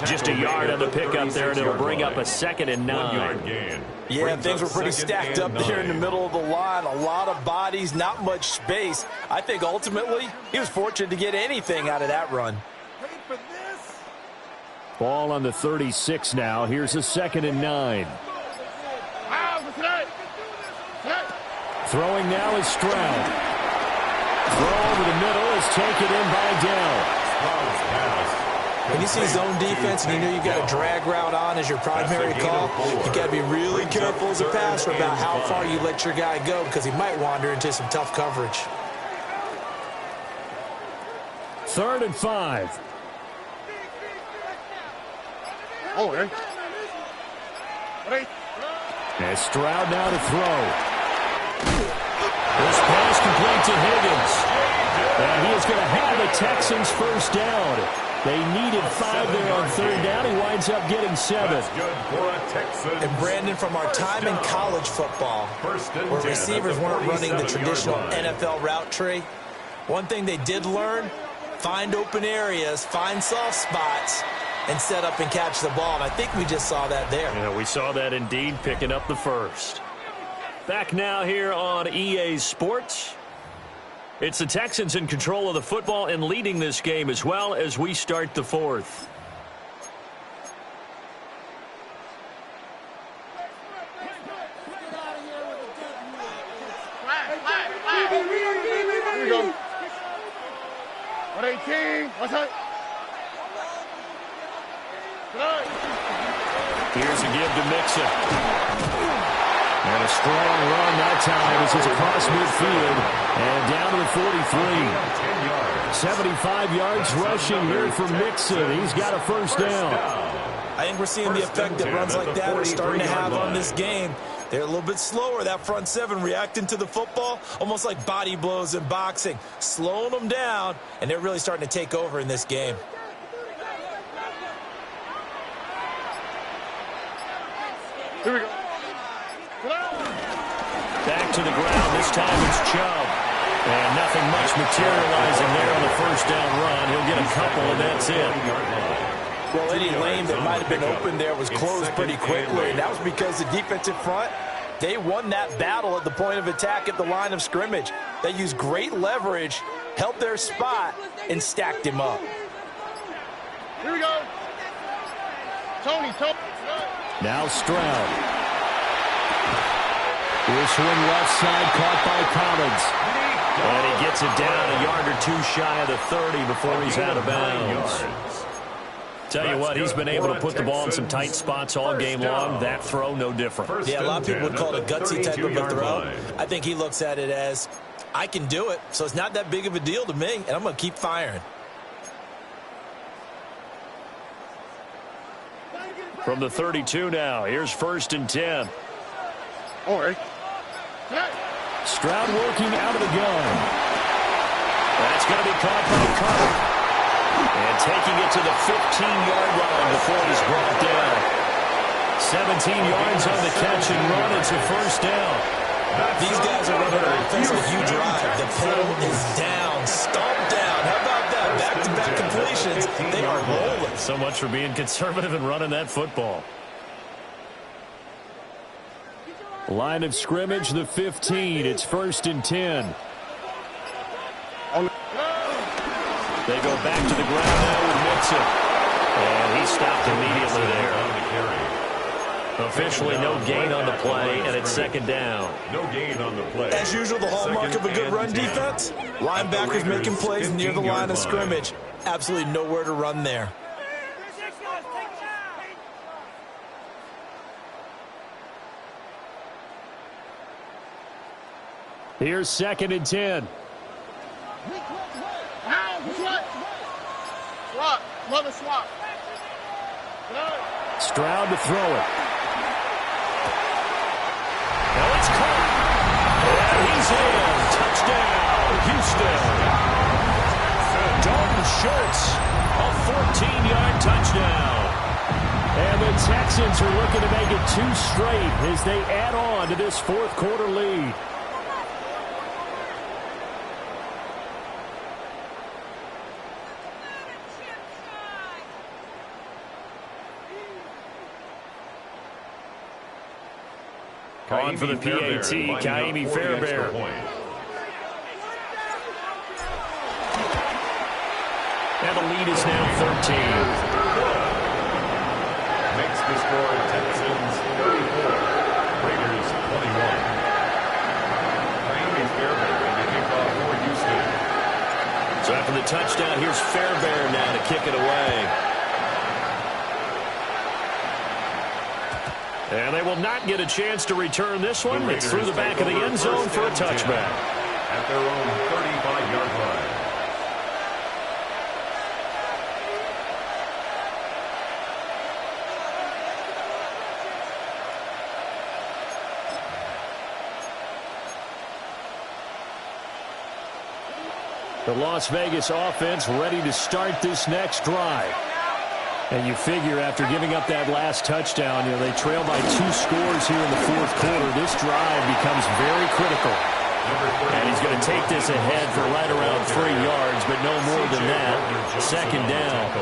A: Just a yard on the pickup there, and it'll bring up a 2nd and 9.
C: Yeah, things were pretty stacked up there in the middle of the line. A lot of bodies, not much space. I think ultimately he was fortunate to get anything out of that run.
A: Ball on the 36 now. Here's a 2nd and 9. Throwing now is Stroud. Throw over the middle is taken in by Dell.
C: When you see zone defense and you know you've got a drag route on as your primary call, you've got to be really careful as a passer about how far you let your guy go because he might wander into some tough coverage.
A: 3rd and 5. And Stroud now to throw. This pass complete to Higgins. And he is going to have the Texans first down. They needed 5 there on 3rd down. He winds up getting 7.
C: And Brandon, from our time in college football, where receivers weren't running the traditional NFL route tree, one thing they did learn, find open areas, find soft spots, and set up and catch the ball. And I think we just saw that there.
A: Yeah, we saw that indeed, picking up the first. Back now here on EA Sports. It's the Texans in control of the football and leading this game as well as we start the 4th.
D: Here we go. 118. What's up?
A: Here's a give to Mixon. And a strong run that time as it's across midfield and down to the 43. 75 yards rushing here for Mixon. He's got a first down.
C: I think we're seeing the effect that runs like that are starting to have on this game. They're a little bit slower, that front 7 reacting to the football, almost like body blows in boxing, slowing them down, and they're really starting to take over in this game.
D: Here we go.
A: Back to the ground. This time it's Chubb. And nothing much materializing there on the first down run. He'll get a couple, and that's it.
C: Well, any lane that might have been open there was closed pretty quickly, and that was because the defensive front, they won that battle at the point of attack at the line of scrimmage. They used great leverage, held their spot, and stacked him up.
D: Here we go. Tony.
A: Now Stroud. He'll swing left side, caught by Collins. And he gets it down a yard or two shy of the 30 before he's out of bounds. Tell you what, he's been able to put the ball in some tight spots all game long. That throw, no different.
C: Yeah, a lot of people would call it a gutsy type of a throw. I think he looks at it as, I can do it, so it's not that big of a deal to me, and I'm going to keep firing.
A: From the 32 now, here's 1st and 10.
D: All right.
A: Stroud working out of the gun. That's going to be caught by Carter. And taking it to the 15-yard line before he's brought down. 17 yards on the catch and run. It's a first down.
C: These guys are running an offense like you drive. The pedal is down, stomped down. How about that? Back-to-back completions. They are rolling.
A: So much for being conservative and running that football. Line of scrimmage, the 15. It's 1st and 10. They go back to the ground now with Mixon. And he stopped immediately there. Officially no gain on the play, and it's 2nd down.
B: No gain on the play.
C: As usual, the hallmark of a good run defense. Linebackers making plays near the line of scrimmage. Absolutely nowhere to run there.
A: Here's 2nd and 10.
D: Swap. Love a swap.
A: Stroud to throw it. Now it's caught. And he's in. Touchdown, Houston. Dalton Schultz, a 14-yard touchdown. And the Texans are looking to make it 2 straight as they add on to this 4th quarter lead. On for the PAT, Kaimi Fairbairn. And the lead is now 13.
B: Makes the score Texans 34, Raiders 21. Kaimi Fairbairn in the kickoff for Houston.
A: So after the touchdown, here's Fairbairn now to kick it away. And they will not get a chance to return this one. It's through the back of the end zone for a touchback.
B: At their own 35-yard line.
A: The Las Vegas offense ready to start this next drive. And you figure after giving up that last touchdown, they trail by 2 scores here in the 4th quarter. This drive becomes very critical. And he's going to take this ahead for right around 3 yards, but no more than that. 2nd down.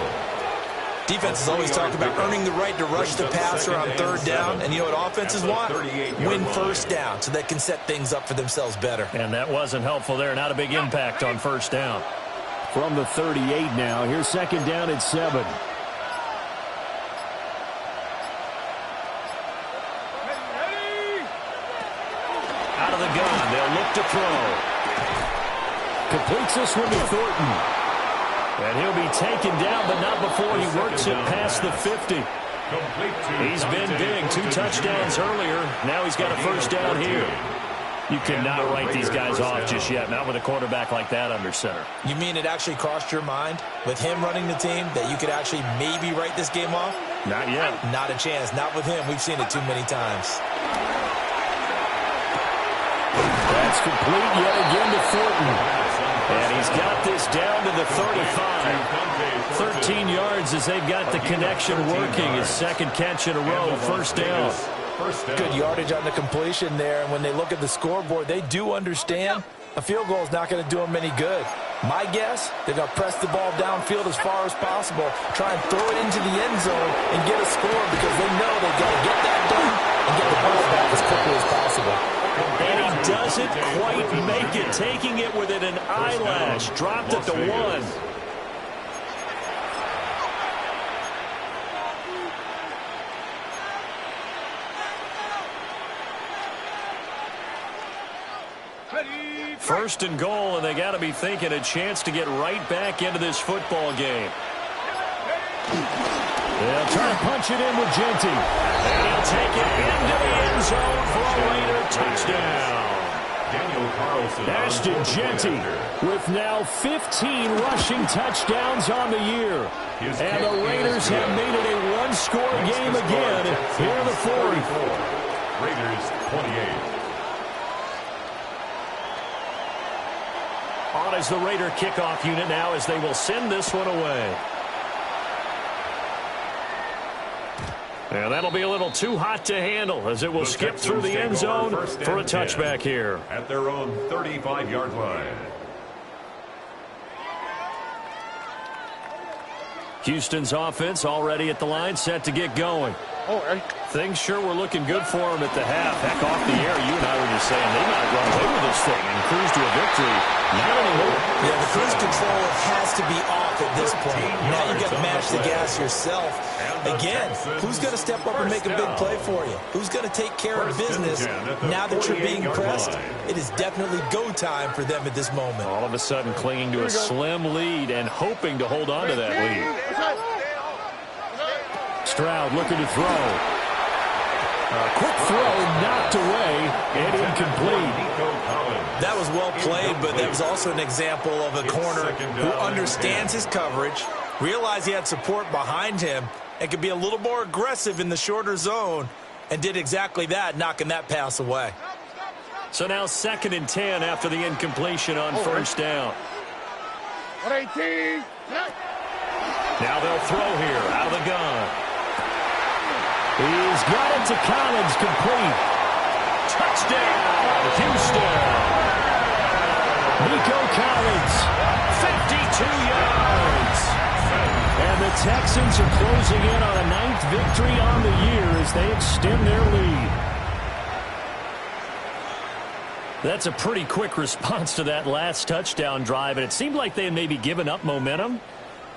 C: Defense has always talked about earning the right to rush the passer on 3rd down. And you know what offenses want? Win 1st down so they can set things up for themselves better.
A: And that wasn't helpful there. Not a big impact on 1st down. From the 38 now, here's 2nd down at 7. Out of the gun, they'll look to throw. Completes this one to Thornton. And he'll be taken down, but not before he works it past the 50. He's been big. 2 touchdowns earlier. Now he's got a 1st down here. You cannot write these guys off just yet, not with a quarterback like that under center.
C: You mean it actually crossed your mind, with him running the team, that you could actually maybe write this game off?
A: Not yet.
C: Not a chance. Not with him. We've seen it too many times.
A: That's complete yet again to Thornton. And he's got this down to the 35. 13 yards as they've got the connection working. His 2nd catch in a row, 1st down.
C: Good yardage on the completion there. And when they look at the scoreboard, they do understand A field goal is not going to do them any good. My guess, they're going to press the ball downfield as far as possible, try and throw it into the end zone and get a score because they know they've got to get that done and get the ball back as quickly as possible.
A: And he doesn't quite make it, taking it within an eyelash. Dropped at the 1. First and goal, and they got to be thinking a chance to get right back into this football game. They'll try to punch it in with Genty. And he'll take it into the end zone for a Raider touchdown. Ashton Genty with now 15 rushing touchdowns on the year. And the Raiders have made it a one-score game again here in the fourth.
B: Raiders 28.
A: On is the Raider kickoff unit now as they will send this one away. And that'll be a little too hot to handle as it will skip through the end zone for a touchback here.
B: At their own 35-yard line.
A: Houston's offense already at the line, set to get going. Things sure were looking good for him at the half. Heck, off the air, you and I were just saying they might run away with this thing and cruise to a victory. Not anymore.
C: Yeah, the cruise control has to be off at this point. Now you've got to match the gas yourself. Again, who's going to step up and make a big play for you? Who's going to take care of business now that you're being pressed? It is definitely go time for them at this moment.
A: All of a sudden clinging to a slim lead and hoping to hold on to that lead. Stroud looking to throw. A quick throw knocked away and incomplete.
C: That was well played, but that was also an example of a corner who understands his coverage, realized he had support behind him, and could be a little more aggressive in the shorter zone, and did exactly that, knocking that pass away.
A: So now 2nd and 10 after the incompletion on first down. Now they'll throw here out of the gun. He's got it to Collins, complete. Touchdown, Houston. Nico Collins, 52 yards. And the Texans are closing in on a 9th victory on the year as they extend their lead. That's a pretty quick response to that last touchdown drive, and it seemed like they had maybe given up momentum.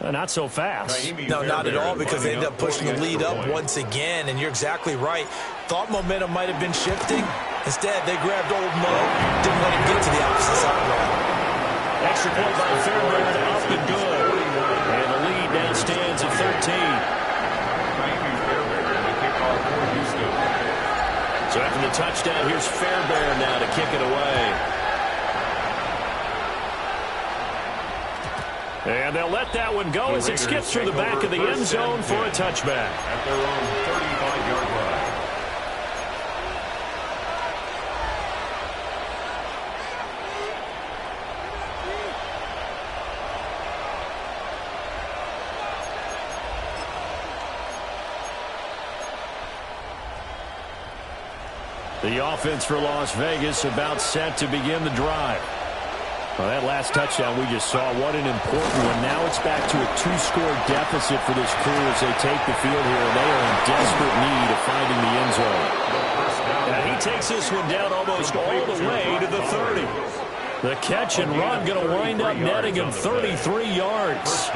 A: Not so fast.
C: No, not at all, because they ended up pushing the lead up once again, and you're exactly right. Thought momentum might have been shifting. Instead, they grabbed old Mo, didn't let him get to the opposite side.
A: Extra point by Fairbairn, up and good. And the lead now stands at 13. So after the touchdown, here's Fairbairn now to kick it away. And they'll let that one go as it skips through the back of the end zone for a touchback.
B: At their own 35-yard line.
A: The offense for Las Vegas about set to begin the drive. Well, that last touchdown we just saw, what an important one. Now it's back to a 2-score deficit for this crew as they take the field here, and they are in desperate need of finding the end zone. And he takes this one down almost all the way to the 30. The catch and run going to wind up netting him 33 yards.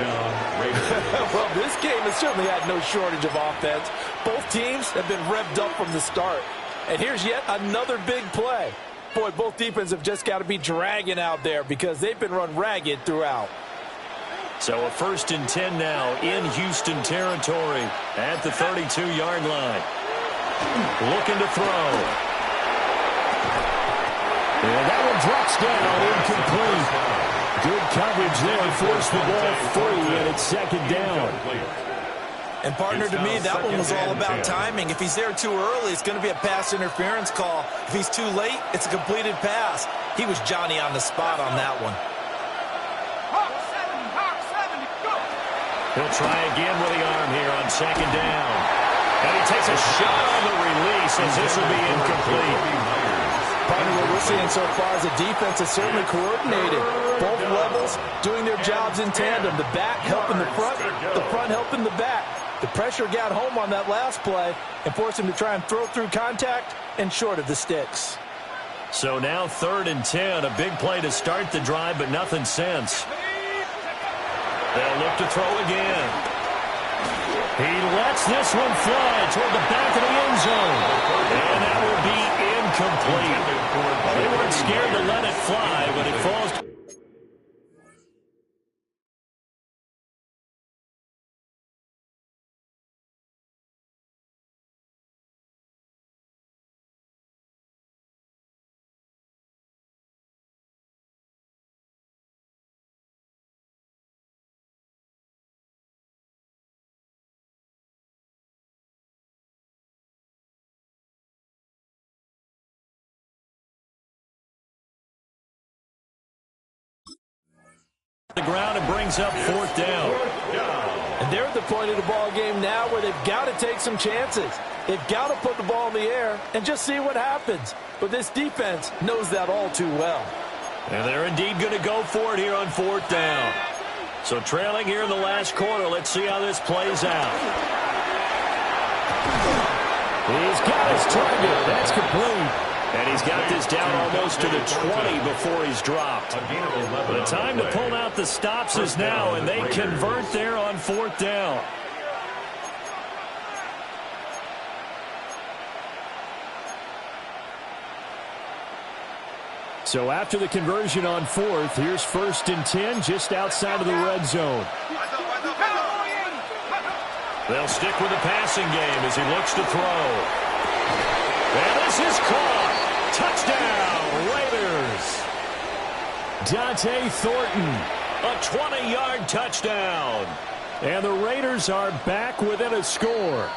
C: Well, this game has certainly had no shortage of offense. Both teams have been revved up from the start. And here's yet another big play. Boy, both defenses have just got to be dragging out there because they've been run ragged throughout.
A: So a 1st and 10 now in Houston territory at the 32-yard line. Looking to throw. And that one drops down, incomplete. Good coverage there, forced the ball free, and it's 2nd down.
C: And, partner, to me, that one was all about timing. If he's there too early, it's going to be a pass interference call. If he's too late, it's a completed pass. He was Johnny on the spot on that one.
A: He'll try again with the arm here on 2nd down. And he takes a shot on the release as this will be incomplete.
C: Partner, what we're seeing so far is the defense is certainly coordinated. Both levels doing their jobs in tandem. The back helping the front helping the back. The pressure got home on that last play and forced him to try and throw through contact and short of the sticks.
A: So now 3rd and 10, a big play to start the drive, but nothing since. They'll look to throw again. He lets this one fly toward the back of the end zone. And that will be incomplete. They weren't scared to let it fly, but it falls. The ground and brings up 4th down.
C: And they're at the point of the ball game now where they've got to take some chances. They've got to put the ball in the air and just see what happens. But this defense knows that all too well.
A: And they're indeed going to go for it here on 4th down. So trailing here in the last quarter, let's see how this plays out. He's got his target. That's complete. And he's got this down almost to the 20 before he's dropped. The time to pull out the stops is now, and they convert there on 4th down. So after the conversion on 4th, here's 1st and 10 just outside of the red zone. They'll stick with the passing game as he looks to throw. And this is caught. Touchdown, Raiders. Dante Thornton, a 20-yard touchdown. And the Raiders are back within a score.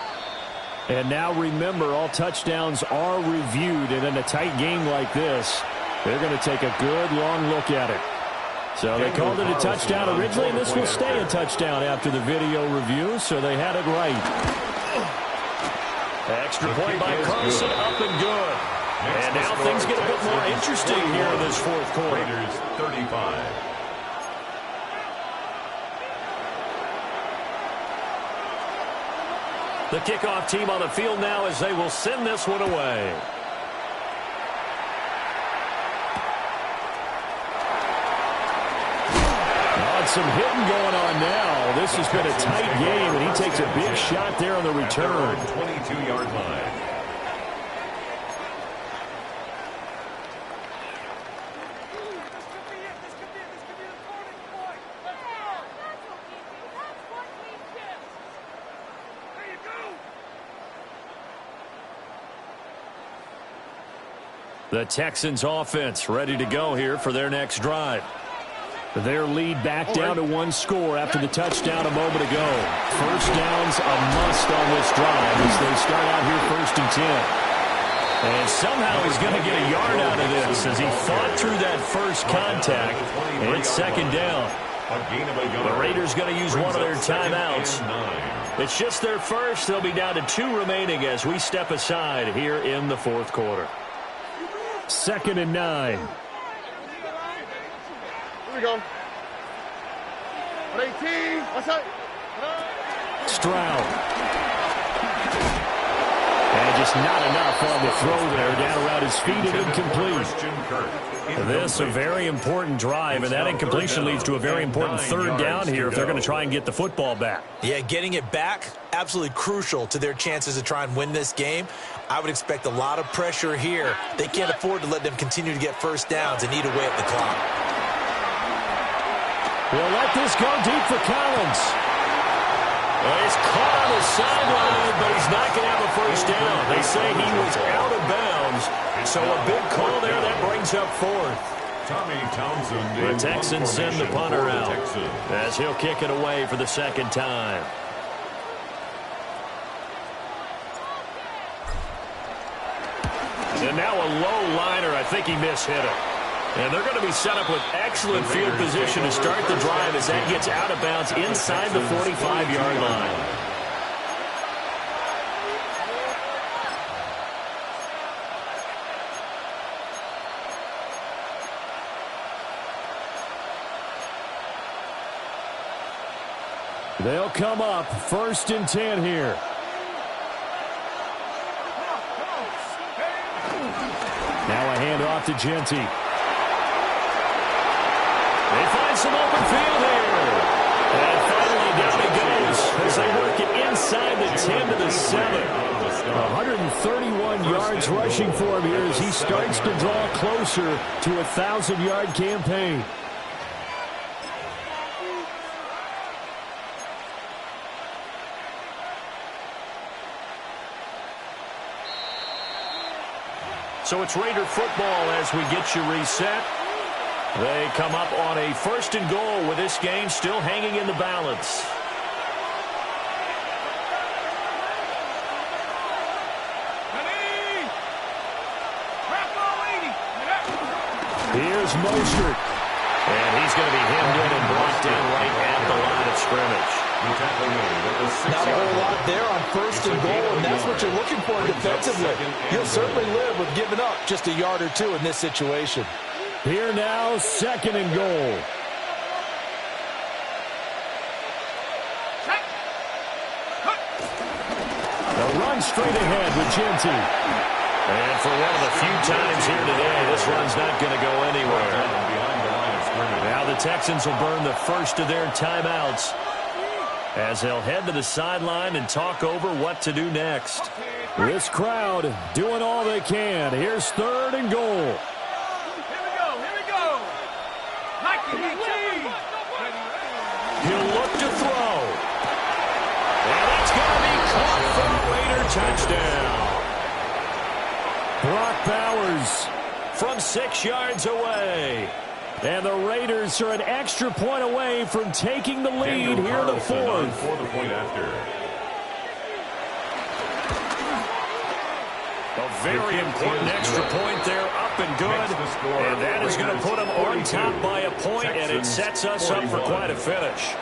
A: And now remember, all touchdowns are reviewed. And in a tight game like this, they're going to take a good long look at it. So they called it a touchdown originally, and this will stay a touchdown after the video review, so they had it right. Extra point by Carson, up and good. And now things get a bit more interesting here in this 4th quarter.
B: Raiders 35.
A: The kickoff team on the field now as they will send this one away. Some hitting going on now. This has been a tight game, and he takes a big shot there on the return.
B: 22-yard line.
A: The Texans offense ready to go here for their next drive. Their lead back down to 1 score after the touchdown a moment ago. First down's a must on this drive as they start out here 1st and 10. And somehow he's going to get a yard out of this as he fought through that first contact. And it's 2nd down. The Raiders going to use one of their timeouts. It's just their first. They'll be down to 2 remaining as we step aside here in the 4th quarter. 2nd and 9.
D: Here we go. 18. What's up?
A: Stroud. And just not enough on the throw there. Down around his feet and incomplete. This a very important drive, and that incompletion leads to a very important 3rd down here if they're going to try and get the football back.
C: Yeah, getting it back, absolutely crucial to their chances to try and win this game. I would expect a lot of pressure here. They can't afford to let them continue to get first downs and eat away at the clock.
A: We'll let this go deep for Collins. He's caught on the sideline, but he's not going to have a first down. They say he was out of bounds, so a big call there that brings up 4th.
B: Tommy Townsend.
A: The Texans send the punter out as he'll kick it away for the 2nd time. And now a low liner. I think he mishit it. And they're going to be set up with excellent field position to start the drive as that gets out of bounds inside the 45-yard line. They'll come up 1st and 10 here. Now a handoff to Genty. They find some open field here. And finally down he goes as they work it inside the 10 to the 7. 131 yards rushing for him here as he starts to draw closer to a 1,000-yard campaign. So it's Raider football as we get you reset. They come up on a 1st and goal with this game still hanging in the balance. Here's Mostert. And he's going to be hemmed in and brought down right at the line of scrimmage.
C: Not a whole lot there on 1st and goal, and that's what you're looking for defensively. You'll certainly live with giving up just a yard or 2 in this situation.
A: Here now, 2nd and goal. The run straight ahead with Genty. And for one of the few times here today, this run's not going to go anywhere. Now the Texans will burn the first of their timeouts as they'll head to the sideline and talk over what to do next. This crowd doing all they can. Here's 3rd and goal. He'll look to throw. And it's going to be caught for a Raider touchdown. Brock Bowers from 6 yards away. And the Raiders are an extra point away from taking the lead here in the 4th.
B: For the point after.
A: A very important extra point there, up and good. And that is going to put them on top by a point, and it sets us up for quite a finish.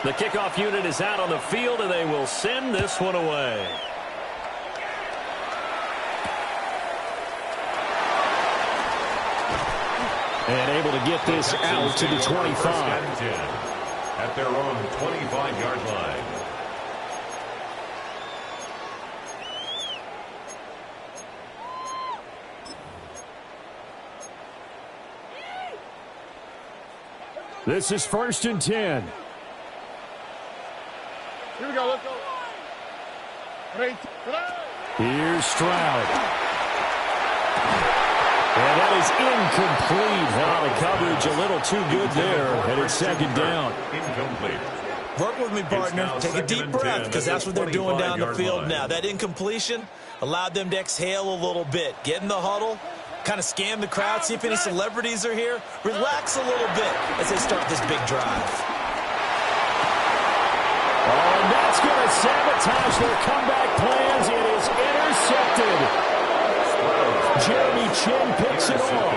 A: The kickoff unit is out on the field, and they will send this one away. And able to get this out to the 25.
B: At their own 25-yard line.
A: This is 1st and 10.
D: Here we go, let's go.
A: Here's Stroud. And that is incomplete. Out of coverage, a little too good there. And it's 2nd down.
B: Incomplete.
C: Work with me, partner. Take a deep breath, because that's what they're doing down the field now. That incompletion allowed them to exhale a little bit. Get in the huddle, kind of scan the crowd, see if any celebrities are here. Relax a little bit as they start this big drive.
A: Oh, and that's going to sabotage their comeback plans. It is intercepted. Jeremy Chin picks it off.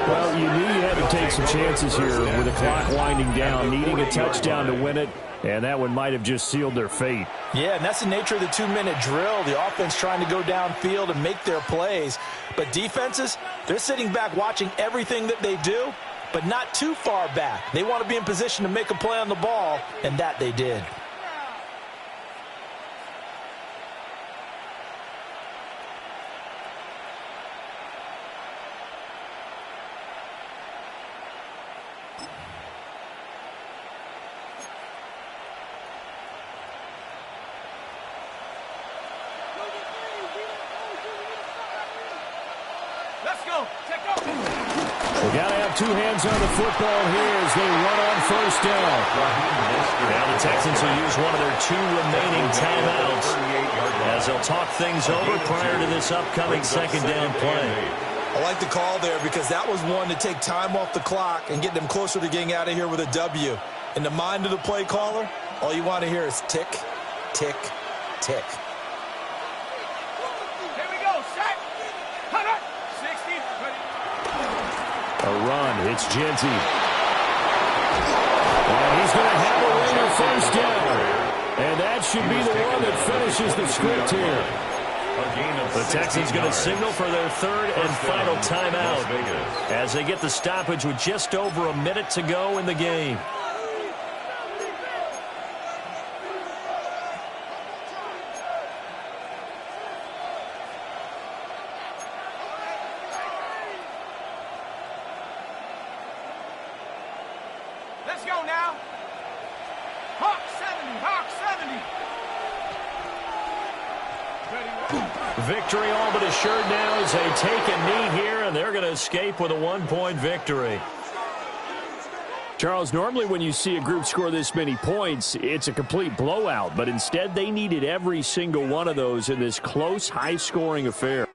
A: Well, you knew you had to take some chances here with the clock winding down, needing a touchdown to win it, and that one might have just sealed their fate.
C: Yeah, and that's the nature of the 2-minute drill. The offense trying to go downfield and make their plays. But defenses, they're sitting back watching everything that they do, but not too far back. They want to be in position to make a play on the ball, and that they did.
A: They got to have 2 hands on the football here as they run on 1st down. Now the Texans will use one of their 2 remaining timeouts as they'll talk things over prior to this upcoming 2nd down play.
C: I like the call there because that was one to take time off the clock and get them closer to getting out of here with a W. In the mind of the play caller, all you want to hear is tick, tick, tick.
D: Here we go, set, 60,
A: A run, it's Genty. And he's going to have a Raider 1st down. And that should be the one that finishes the script here.
B: A gain of
A: The Texans going to
B: yards.
A: signal for their third and final timeout as they get the stoppage with just over a minute to go in the game.
D: Let's go now. Hawk 70, Hawk 70.
A: Victory all but assured now as they take a knee here, and they're going to escape with a one-point victory. Charles, normally when you see a group score this many points, it's a complete blowout, but instead they needed every single one of those in this close, high-scoring affair.